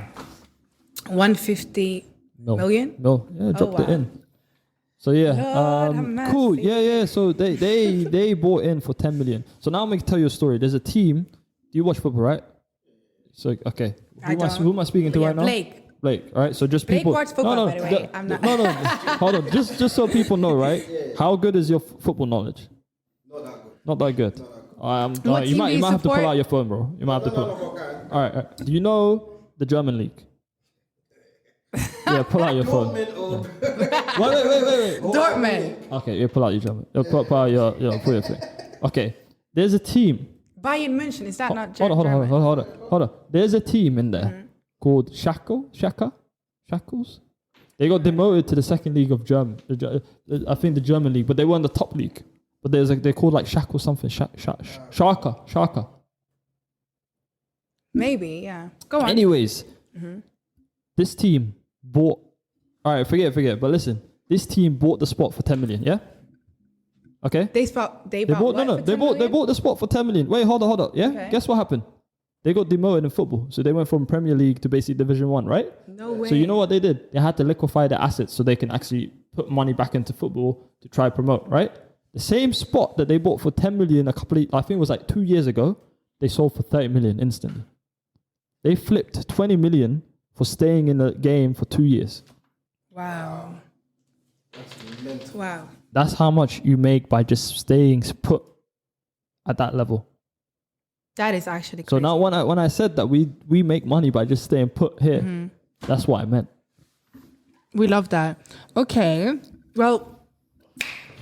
150 million? Yeah, dropped it wow. in. So yeah, Lord have cool. mercy. Yeah. So they bought in for 10 million. So now I'm gonna tell you a story. There's a team. Do you watch football, right? So okay, who am I speaking to right now? Blake. All right. So just Blake people. watches football, by the way. I'm not. No. Hold on. Just so people know, right? How good is your football knowledge? Not that good. What You team might do you have to pull support? out your phone, bro. You might have to pull. All right. Do you know the German league? Yeah, pull out your phone. Wait. Dortmund. Okay, you pull out your German. Pull out your thing. Okay, there's a team. Bayern München, is that not Hold German? on. There's a team in there called Shackles. They got demoted to the second league of German. I think the German league, but they were in the top league. But they're called like Shackle something. Schalke. Maybe, yeah. Go on. Anyways, this team bought. All right, forget. But listen, this team bought the spot for 10 million. Yeah. Okay. They bought They what? bought the spot for 10 million. Wait, hold on. Yeah. Okay. Guess what happened? They got demoted in football, so they went from Premier League to basically Division 1, right? No way. So you know what they did? They had to liquefy their assets so they can actually put money back into football to try promote, right? The same spot that they bought for 10 million I think it was like 2 years ago, they sold for 30 million instantly. They flipped 20 million for staying in the game for 2 years. Wow. Wow. That's how much you make by just staying put at that level. That is actually crazy. So now when I said that we make money by just staying put here, that's what I meant. We love that. Okay. Well,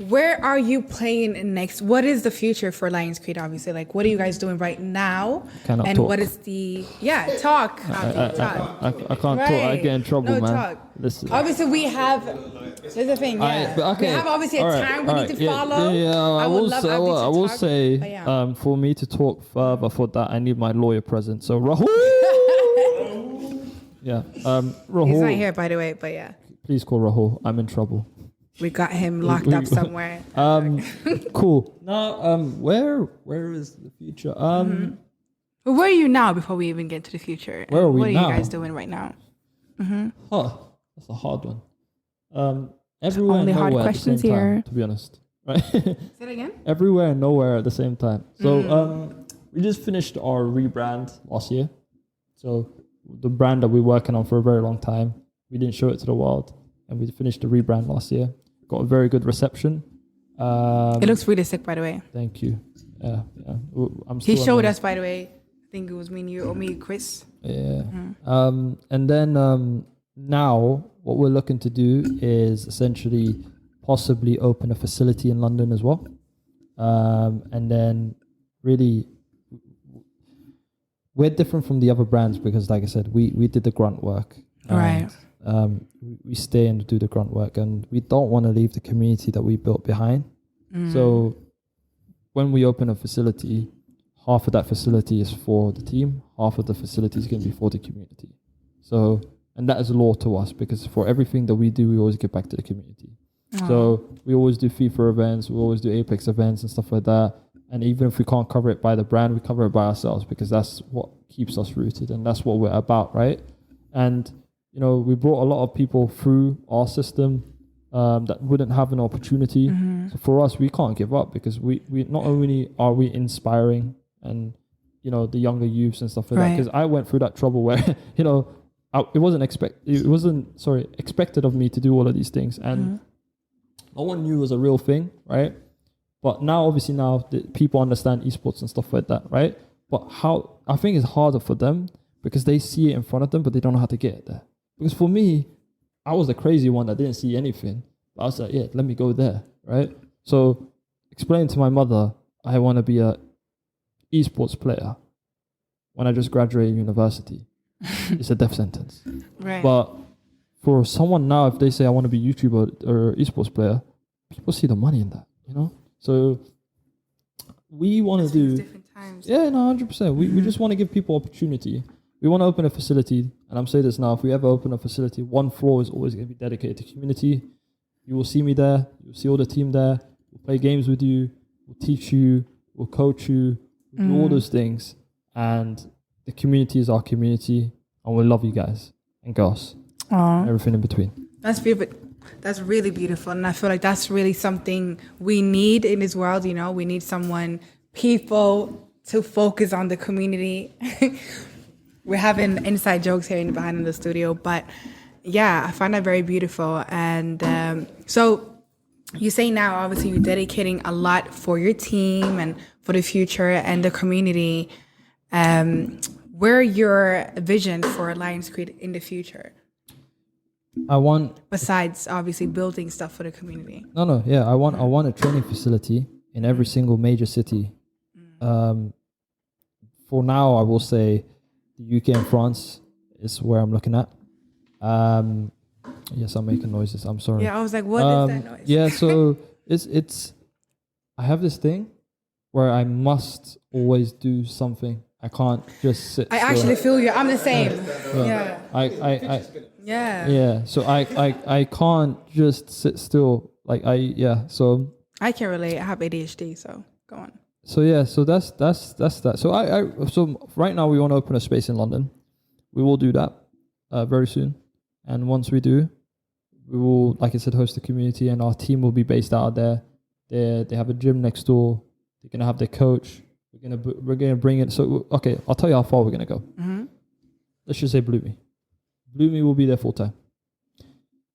where are you playing next? What is the future for Lionscreed, obviously? Like, what are you guys doing right now? Cannot and talk. what is the... Yeah, talk. Abdi, talk. I can't talk. I get in trouble, No, man. talk. Listen. Obviously, we have... There's the thing, yeah. But okay. We have obviously a All right, time we all need right. to follow. Yeah, I would love Abdi to I will talk, say, but yeah. for me to talk further for that, I need my lawyer present. So Rahul. Yeah. Rahul. He's not here, by the way, but yeah. Please call Rahul. I'm in trouble. We got him locked up somewhere. Cool. Now, where is the future? But where are you now before we even get to the future? Where are we What are now? you guys doing right now? That's a hard one. Everywhere Only and hard nowhere questions at the same here. time, to be honest. Right? Say it again? Everywhere and nowhere at the same time. So, we just finished our rebrand last year. So the brand that we're working on for a very long time, we didn't show it to the world, and we finished the rebrand last year. Got a very good reception. It looks really sick, by the way. Thank you. Yeah. He showed us, by the way. I think it was me and you, or me, Chris. Yeah. And then now what we're looking to do is essentially possibly open a facility in London as well. And then really we're different from the other brands because, like I said, we did the grunt work. Right. We stay and do the grunt work, and we don't want to leave the community that we built behind. So when we open a facility, half of that facility is for the team, half of the facility is going to be for the community. So, and that is law to us because for everything that we do, we always give back to the community. So we always do FIFA events, we always do Apex events and stuff like that. And even if we can't cover it by the brand, we cover it by ourselves because that's what keeps us rooted and that's what we're about, right? And, you know, we brought a lot of people through our system that wouldn't have an opportunity. So for us, we can't give up because we not only are we inspiring and, you know, the younger youths and stuff like that, because I went through that trouble where, you know, it wasn't expected of me to do all of these things. And no one knew it was a real thing, right? But now, obviously now people understand esports and stuff like that, right? But how, I think it's harder for them because they see it in front of them, but they don't know how to get there. Because for me, I was the crazy one that didn't see anything. But I was like, yeah, let me go there, right? So explain to my mother, I want to be a esports player when I just graduated university. It's a death sentence. Right. But for someone now, if they say I want to be YouTuber or esports player, people see the money in that, you know? So we want to do different times. Yeah, no, 100%. We just want to give people opportunity. We want to open a facility, and I'm saying this now, if we ever open a facility, one floor is always going to be dedicated to community. You will see me there, you'll see all the team there, we'll play games with you, we'll teach you, we'll coach you, we'll do all those things. And the community is our community, and we love you guys and girls. Aww. Everything in between. That's beautiful. That's really beautiful. And I feel like that's really something we need in this world, you know? We need people to focus on the community. We're having inside jokes here behind the studio, but yeah, I find that very beautiful. And so you say now, obviously, you're dedicating a lot for your team and for the future and the community. Where your vision for Lionscreed in the future? Besides obviously building stuff for the community. I want a training facility in every single major city. For now, I will say the UK and France is where I'm looking at. Yes, I'm making noises. I'm sorry. Yeah, I was like, what is that noise? Yeah, so it's. I have this thing where I must always do something. I can't just sit. I actually feel you. I'm the same. Yeah. Yeah. So I can't just sit still. So I can relate. I have ADHD, so go on. So that's that. So right now we want to open a space in London. We will do that very soon. And once we do, we will, like I said, host the community, and our team will be based out there. They have a gym next door. They're gonna have their coach. We're gonna bring it. So okay, I'll tell you how far we're gonna go. Let's just say Bloomy. Bloomy will be there full time.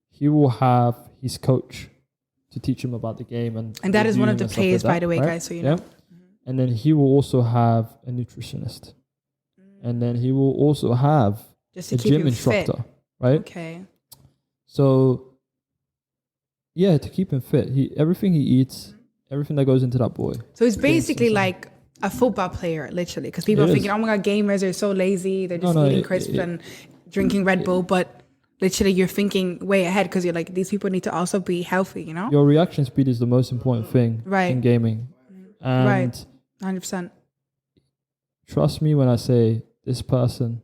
He will have his coach to teach him about the game and that is one of the players, like by the way, right? guys. So you know. And then he will also have a nutritionist, and then he will also have just to a keep gym him instructor, fit. right? Okay. So yeah, to keep him fit, everything he eats, everything that goes into that boy. So it's basically like a football player, literally, because people are thinking, "Oh my God, gamers are so lazy. They're just eating crisps and drinking Red Bull." But literally, you're thinking way ahead because you're like, these people need to also be healthy. You know, your reaction speed is the most important thing in gaming. And 100%. Trust me when I say this person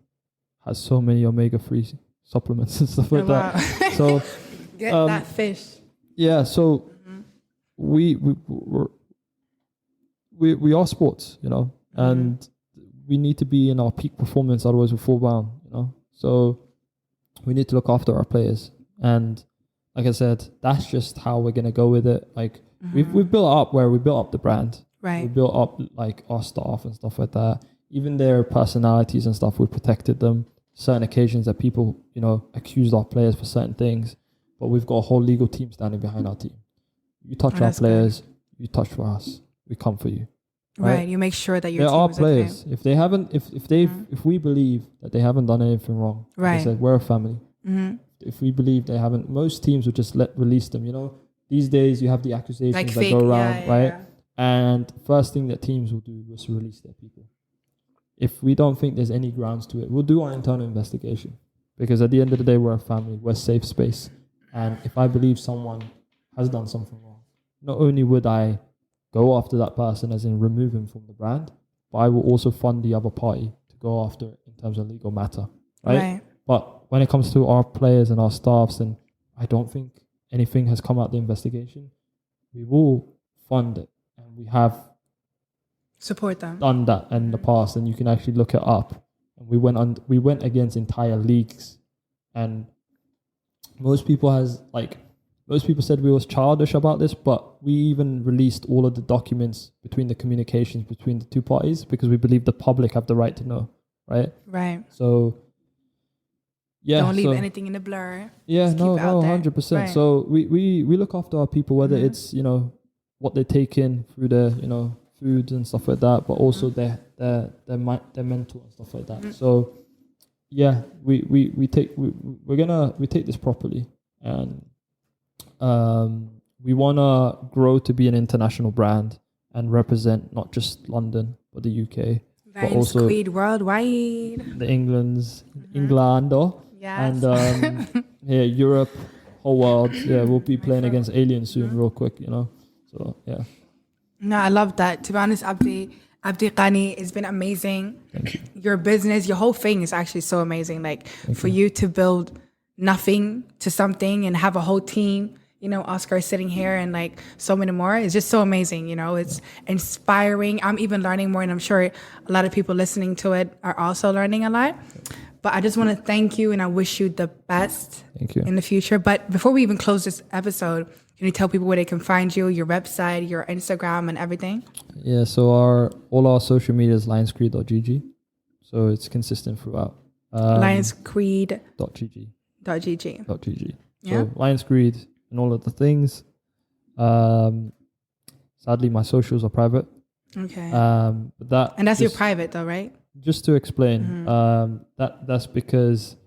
has so many omega-3 supplements and stuff like that. So get that fish. Yeah, so we are sports, you know, and we need to be in our peak performance, otherwise we fall down, you know. So we need to look after our players, and like I said, that's just how we're gonna go with it. Like we've built up where we built up the brand. Right. We built up like our staff and stuff like that. Even their personalities and stuff, we protected them. Certain occasions that people, accused our players for certain things, but we've got a whole legal team standing behind our team. You touch our players, you touch for us, we come for you. Right. You make sure that your there team are is players. okay. If they haven't, if we believe that they haven't done anything wrong, like I said, we're a family. If we believe they haven't, most teams would just release them. These days you have the accusations Like that fake, go around, right? Yeah. And first thing that teams will do is release their people. If we don't think there's any grounds to it, we'll do our internal investigation. Because at the end of the day, we're a family, we're a safe space. And if I believe someone has done something wrong, not only would I go after that person as in remove him from the brand, but I will also fund the other party to go after it in terms of legal matter, right? But when it comes to our players and our staffs, and I don't think anything has come out of the investigation, we will fund it. And we have support them. Done that in the past, and you can actually look it up. And we went against entire leagues, and most people said we was childish about this, but we even released all of the documents between the communications between the two parties because we believe the public have the right to know, right? Right. So yeah, don't leave anything in the blur. Yeah, Just no, 100%. Right. So we look after our people, whether it's what they take in through their food and stuff like that, but also their mental and stuff like that. So yeah, we take this properly, and we wanna grow to be an international brand and represent not just London but the UK, but also Lionscreed worldwide, the England, yes. and Europe, whole world. Yeah, we'll be playing against aliens soon, real quick. So yeah. No, I love that. To be honest, Abdiqani, it's been amazing. Thank you. Your business, your whole thing is actually so amazing. Like for you to build nothing to something and have a whole team, Oscar sitting here and like so many more. It's just so amazing. It's inspiring. I'm even learning more, and I'm sure a lot of people listening to it are also learning a lot. But I just want to thank you, and I wish you the best in the future. But before we even close this episode, can you tell people where they can find you, your website, your Instagram, and everything? Yeah, so all our social media is lionscreed.gg. So it's consistent throughout. Lionscreed.gg. So Lionscreed and all of the things. Sadly, my socials are private. Okay. But that's your private though, right? Just to explain, that's because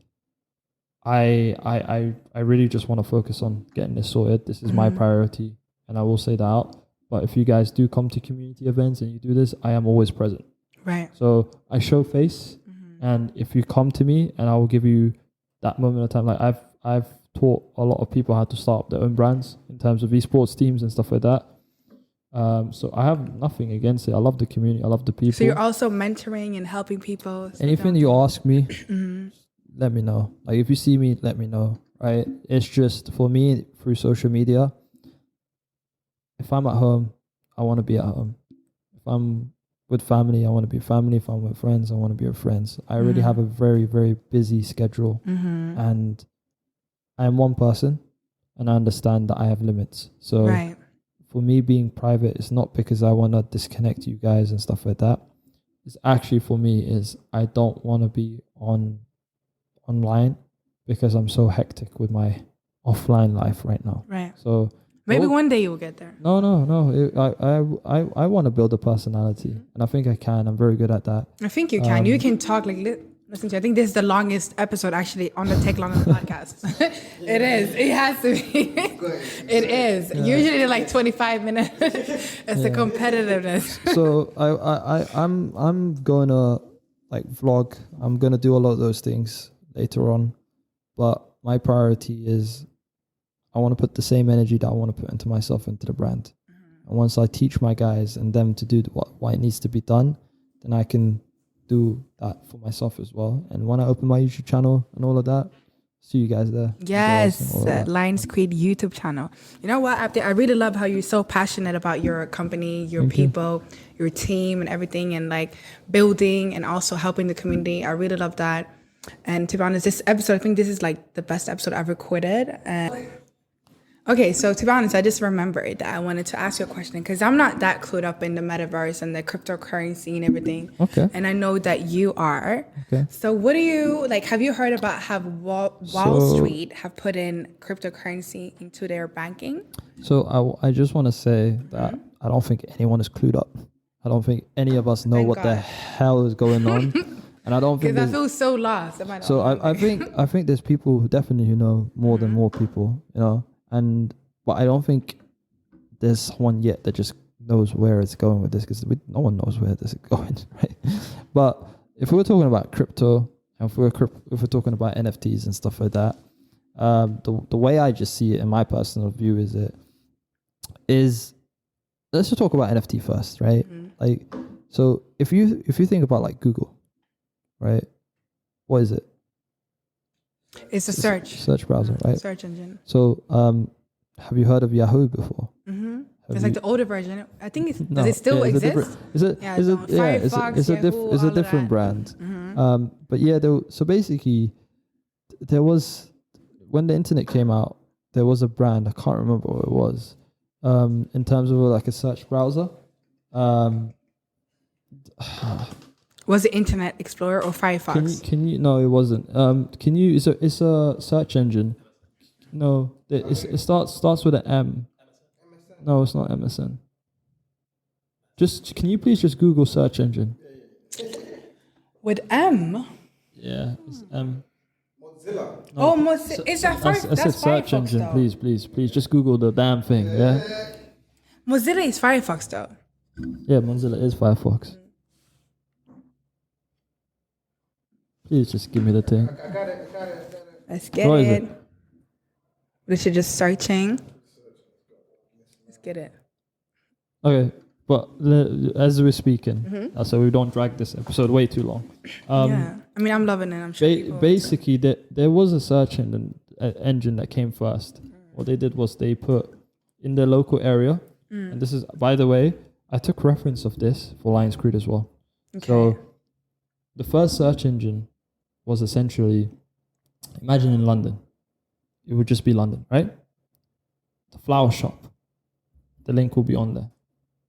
I really just want to focus on getting this sorted. This is my priority, and I will say that out. But if you guys do come to community events and you do this, I am always present. Right. So I show face, and if you come to me, and I will give you that moment of time. Like I've taught a lot of people how to start up their own brands in terms of esports teams and stuff like that. So I have nothing against it. I love the community. I love the people. So you're also mentoring and helping people. Anything you ask me, let me know. Like if you see me, let me know. Right? It's just for me through social media. If I'm at home, I want to be at home. If I'm with family, I want to be family. If I'm with friends, I want to be with friends. I already have a very, very busy schedule, and I am one person, and I understand that I have limits. So for me, being private is not because I want to disconnect you guys and stuff like that. It's actually for me is I don't want to be online because I'm so hectic with my offline life right now. Right. So maybe one day you will get there. No. I want to build a personality, and I think I can. I'm very good at that. I think you can. You can talk like. Listen to. I think this is the longest episode actually on the TechLondon podcast. It is. It has to be. It is. Yeah. Usually they're like 25 minutes. It's the competitiveness. So I'm going to like vlog. I'm going to do a lot of those things later on, but my priority is I want to put the same energy that I want to put into myself into the brand. And once I teach my guys and them to do what it needs to be done, then I can do that for myself as well. And when I open my YouTube channel and all of that, see you guys there. Yes, Lionscreed YouTube channel. You know what, Abdi? I really love how you're so passionate about your company, your people, your team and everything, and like building and also helping the community. I really love that. And to be honest, this episode, I think this is like the best episode I've recorded. And Okay, so to be honest, I just remembered that I wanted to ask you a question because I'm not that clued up in the metaverse and the cryptocurrency and everything. Okay. And I know that you are. Okay. So what do you like? Have you heard about how Wall Street have put in cryptocurrency into their banking? So I just want to say that I don't think anyone is clued up. I don't think any of us know Thank what the God. hell is going on, and I don't think. Because I there's- feel so lost. Am I So I think there's people who definitely know more than more people, and but I don't think there's someone yet that just knows where it's going with this because no one knows where this is going, right? But if we're talking about crypto, and if we're talking about NFTs and stuff like that, the way I just see it in my personal view is let's just talk about NFT first, right? Like, so if you think about like Google, right? What is it? it's a Search browser, right? search engine. So, have you heard of Yahoo before? It's like the older version. I think it's No, does it still yeah, it's a exist? different- Is it? Yeah, Is it? no, Yeah, it's Firefox, a Yahoo, it's a all of different that. brand. But yeah, so basically, there was when the internet came out, there was a brand. I can't remember what it was. In terms of like a search browser. Was it Internet Explorer or Firefox? Can you? No, it wasn't. Can you? It's a search engine. No, it starts with an M. No, it's not MSN. Can you please just Google search engine? With M? Yeah, it's M. Mozilla. Oh, is that I Firefox? said That's search Firefox, engine, though. please. Just Google the damn thing. Yeah. Mozilla is Firefox, though. Yeah, Mozilla is Firefox. Please just give me the thing. I got it. Let's get What is it. it? We should just searching. Let's get it. Okay, but as we're speaking, so we don't drag this episode way too long. Yeah. I mean, I'm loving it. I'm sure. people- Basically, there was a search engine that came first. What they did was they put in their local area, and this is, by the way, I took reference of this for Lionscreed as well. Okay. So the first search engine was essentially, imagine in London, it would just be London, right? The flower shop, the link will be on there.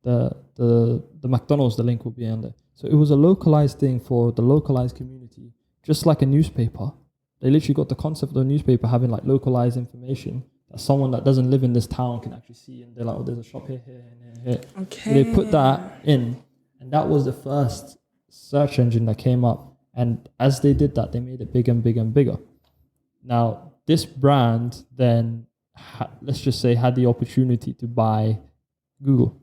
The McDonald's, the link will be on there. So it was a localized thing for the localized community, just like a newspaper. They literally got the concept of a newspaper having like localized information that someone that doesn't live in this town can actually see, and they're like, oh, there's a shop here, and here. Okay. So they put that in, and that was the first search engine that came up. And as they did that, they made it bigger and bigger and bigger. Now, this brand then, let's just say, had the opportunity to buy Google.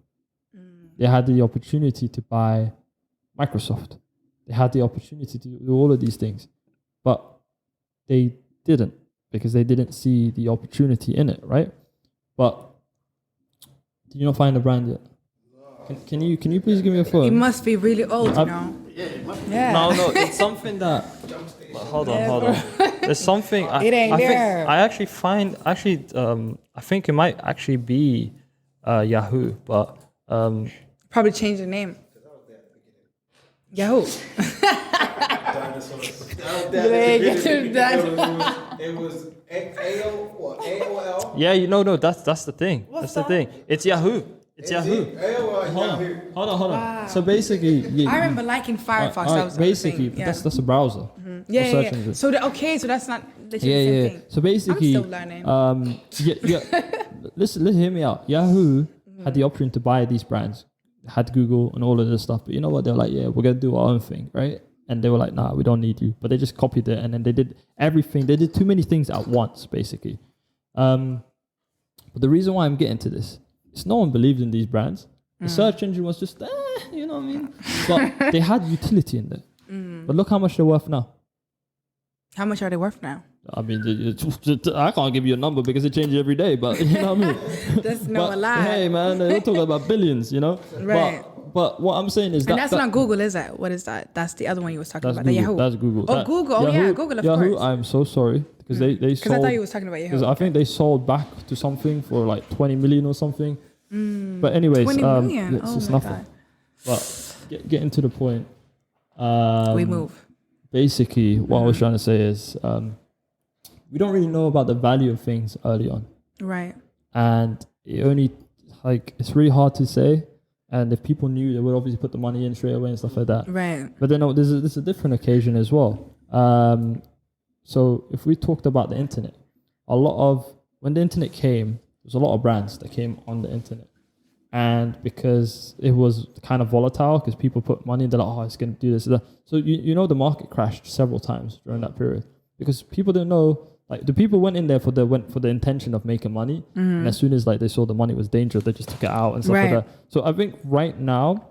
They had the opportunity to buy Microsoft. They had the opportunity to do all of these things. But they didn't, because they didn't see the opportunity in it, right? But did you not find the brand yet? Can you please give me a phone? It must be really old, you know. Yeah. No, it's something that. Hold on. There's something. It ain't there. I think it might actually be Yahoo, but Probably change the name. Yahoo. It was AOL. yeah, that's the thing. That's the thing. It's Yahoo. It's Yahoo. AOL and Yahoo. Hold on. So basically, I remember liking Firefox. Alright, That was basically, the thing. that's a browser. Yeah, search yeah. engine. So so that's not literally Yeah, the same yeah. thing. So basically, I'm still learning. listen, hear me out. Yahoo had the option to buy these brands, had Google and all of this stuff. But you know what? They were like, yeah, we're gonna do our own thing, right? And they were like, nah, we don't need you. But they just copied it, and then they did everything. They did too many things at once, basically. But the reason why I'm getting to this is no one believed in these brands. The search engine was just, you know what I mean? But they had utility in there. But look how much they're worth now. How much are they worth now? I mean, I can't give you a number because it changes every day, but you know what I mean? That's no But, lie. hey, man, we're talking about billions, you know? Right. But what I'm saying is And that's not Google, is it? What is that? That's the other one you was talking That's about. The Google. Yahoo. That's Google. Oh, Google. Oh, yeah, Google, of Yahoo, course. I'm so sorry because they Because sold. I thought you was talking about Yahoo. Because I think they sold back to something for like 20 million or something. But anyways, 20 million? it's Oh just my nothing. God. But getting to the point. We move. Basically, what I was trying to say is we don't really know about the value of things early on. Right. and it only it's really hard to say. And if people knew, they would obviously put the money in straight away and stuff like that. Right. But then this is a different occasion as well. So if we talked about the internet, when the internet came, there's a lot of brands that came on the internet. And because it was kind of volatile, because people put money, they're like, oh, it's going to do this. So the market crashed several times during that period because people didn't know. Like the people went in there for the intention of making money, and as soon as they saw the money was dangerous, they just took it out and stuff like that. So I think right now,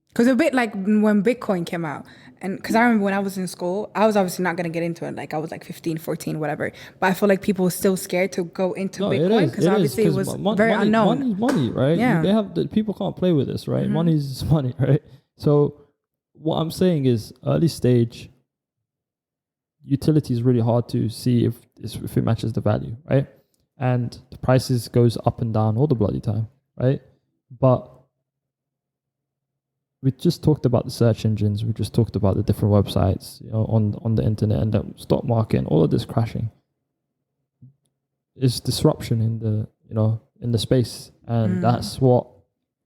because a bit like when Bitcoin came out, and because I remember when I was in school, I was obviously not going to get into it. Like I was like 15, 14, whatever. But I feel like people were still scared to go into Bitcoin because obviously it was very unknown. Money's money, right? Yeah. People can't play with this, right? Money's money, right? So what I'm saying is early stage utility is really hard to see if it matches the value, right? And the prices goes up and down all the bloody time, right? But we just talked about the search engines. We just talked about the different websites, on the internet and the stock market and all of this crashing. It's disruption in the space, and that's what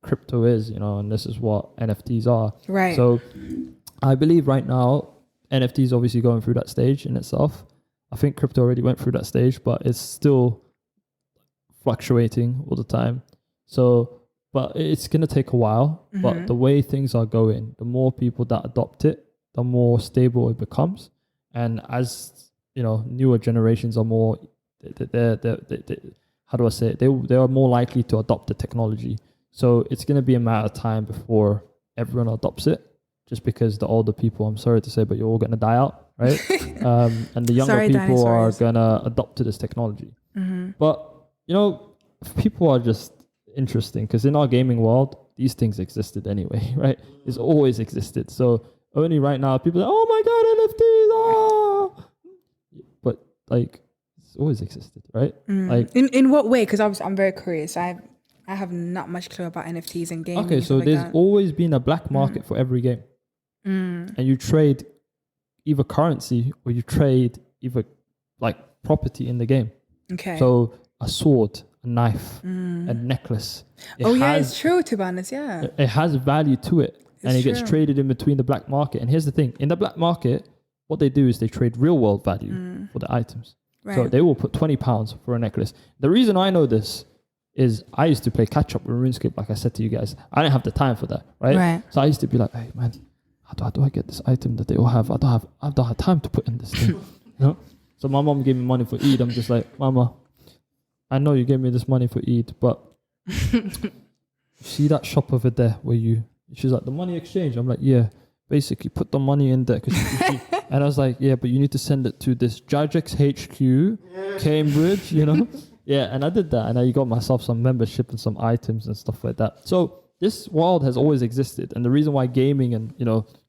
crypto is, and this is what NFTs are. Right. So I believe right now NFTs obviously going through that stage in itself. I think crypto already went through that stage, but it's still fluctuating all the time. So, but it's going to take a while. But the way things are going, the more people that adopt it, the more stable it becomes. And as, newer generations are more, how do I say it? They are more likely to adopt the technology. So it's going to be a matter of time before everyone adopts it. Just because the older people, I'm sorry to say, but you're all going to die out, right? And the younger people are going to adopt to this technology. But, people are just interesting because in our gaming world, these things existed anyway, right? It's always existed. So only right now, people are like, oh my God, NFTs! But it's always existed, right? In what way? Because I'm very curious. I have not much clue about NFTs and gaming. Okay, so there's always been a black market for every game. And you trade either currency or you trade either property in the game. Okay. So a sword, a knife, a necklace. It's true, to be honest, yeah. It has value to it. It gets traded in between the black market. And here's the thing. In the black market, what they do is they trade real world value for the items. Right. So they will put £20 for a necklace. The reason I know this is I used to play catch up with RuneScape, like I said to you guys. I didn't have the time for that, right? So I used to be like, hey man, how do I get this item that they all have? I don't have time to put in this thing. So my mom gave me money for Eid. I'm just like, Mama, I know you gave me this money for Eid, but see that shop over there where she's like, the money exchange. I'm like, yeah, basically put the money in there. And I was like, yeah, but you need to send it to this Jagex HQ, Cambridge, Yeah, and I did that, and I got myself some membership and some items and stuff like that. So this world has always existed, and the reason why gaming and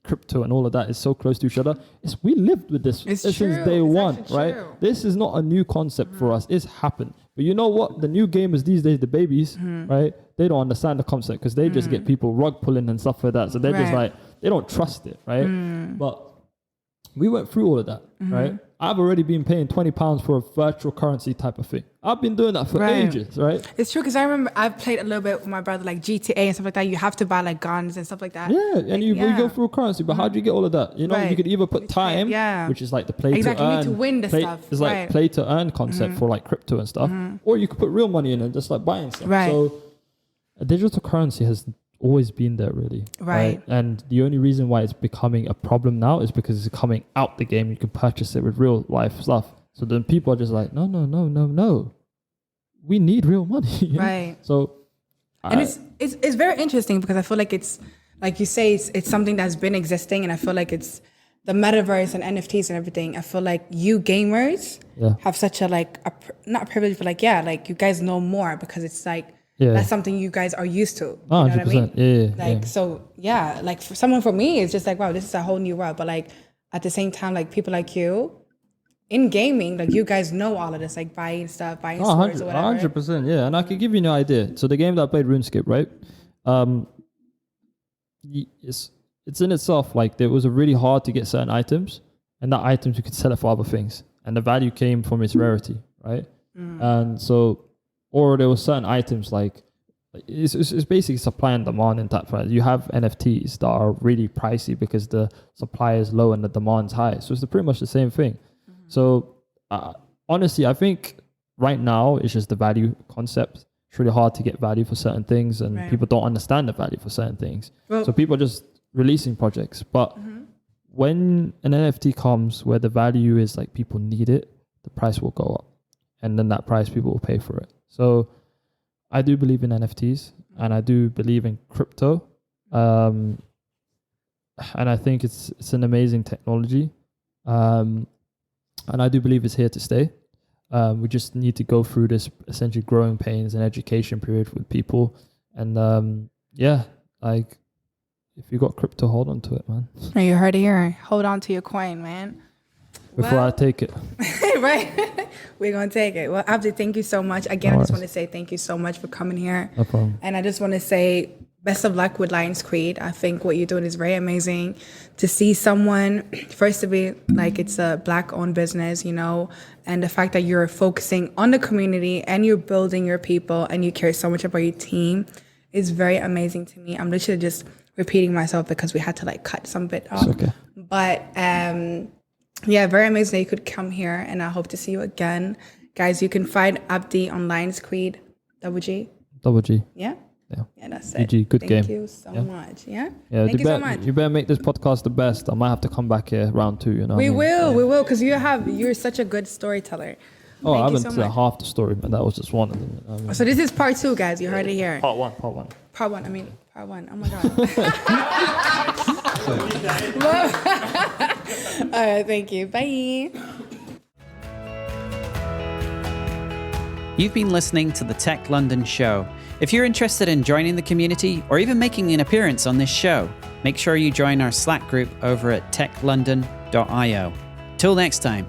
crypto and all of that is so close to each other is we lived with this since day one, right? This is not a new concept for us. It's happened. But you know what? The new gamers these days, the babies, right? They don't understand the concept because they just get people rug pulling and stuff like that. So they're just like, they don't trust it, right? But we went through all of that, right? I've already been paying £20 for a virtual currency type of thing. I've been doing that for ages, right? It's true because I remember I've played a little bit with my brother, like GTA and stuff like that. You have to buy guns and stuff like that. Yeah, and you go through a currency, but how do you get all of that? You could either put time, which is like the play to earn. You need to win the stuff. It's like play to earn concept for crypto and stuff. Or you could put real money in and just buying stuff. Right. So a digital currency has always been there, really. Right. And the only reason why it's becoming a problem now is because it's coming out the game. You can purchase it with real life stuff. So then people are just like, no. We need real money. Right. So, and it's very interesting because I feel like it's, like you say, it's something that's been existing, and I feel like it's the metaverse and NFTs and everything. I feel like you gamers have such a not a privilege, but you guys know more because it's that's something you guys are used to. You know what I mean? So for me, it's just wow, this is a whole new world. But at the same time, people like you in gaming, you guys know all of this, buying stuff, buying swords or whatever. 100%, yeah. And I can give you an idea. So the game that I played, RuneScape, right? It's in itself, it was really hard to get certain items, and that items you could sell it for other things. And the value came from its rarity, right? And so or there were certain items like it's basically supply and demand in that price. You have NFTs that are really pricey because the supply is low and the demand is high. So it's pretty much the same thing. So honestly, I think right now it's just the value concept. It's really hard to get value for certain things, and people don't understand the value for certain things. Well, so people are just releasing projects. But when an NFT comes where the value is like people need it, the price will go up. And then that price people will pay for it. So I do believe in NFTs and I do believe in crypto. And I think it's an amazing technology. And I do believe it's here to stay. We just need to go through this essentially growing pains and education period with people. And like if you got crypto, hold on to it, man. You heard it here. Hold on to your coin, man. Before I take it. Right. We're going to take it. Well, Abdi, thank you so much. Again, I just want to say thank you so much for coming here. No problem. And I just want to say best of luck with Lionscreed. I think what you're doing is very amazing. To see someone, first to be like, it's a Black-owned business, you know, and the fact that you're focusing on the community and you're building your people and you care so much about your team is very amazing to me. I'm literally just repeating myself because we had to like cut some bit off. It's okay. But yeah, very amazing that you could come here, and I hope to see you again. Guys, you can find Abdi on Lionscreed. Double G? Double G. Yeah? Yeah. Yeah, that's it. GG, good game. Thank you so much. Yeah? Yeah, Thank you so much. You better make this podcast the best. I might have to come back here round 2, you know. We will, because you're such a good storyteller. Oh, I haven't so said half the story, but that was just one of them. I mean, So this is part 2, guys. You heard it here. part one. Part one. Oh my God. All right, thank you. Bye. You've been listening to the Tech London show. If you're interested in joining the community or even making an appearance on this show, make sure you join our Slack group over at techlondon.io. Till next time.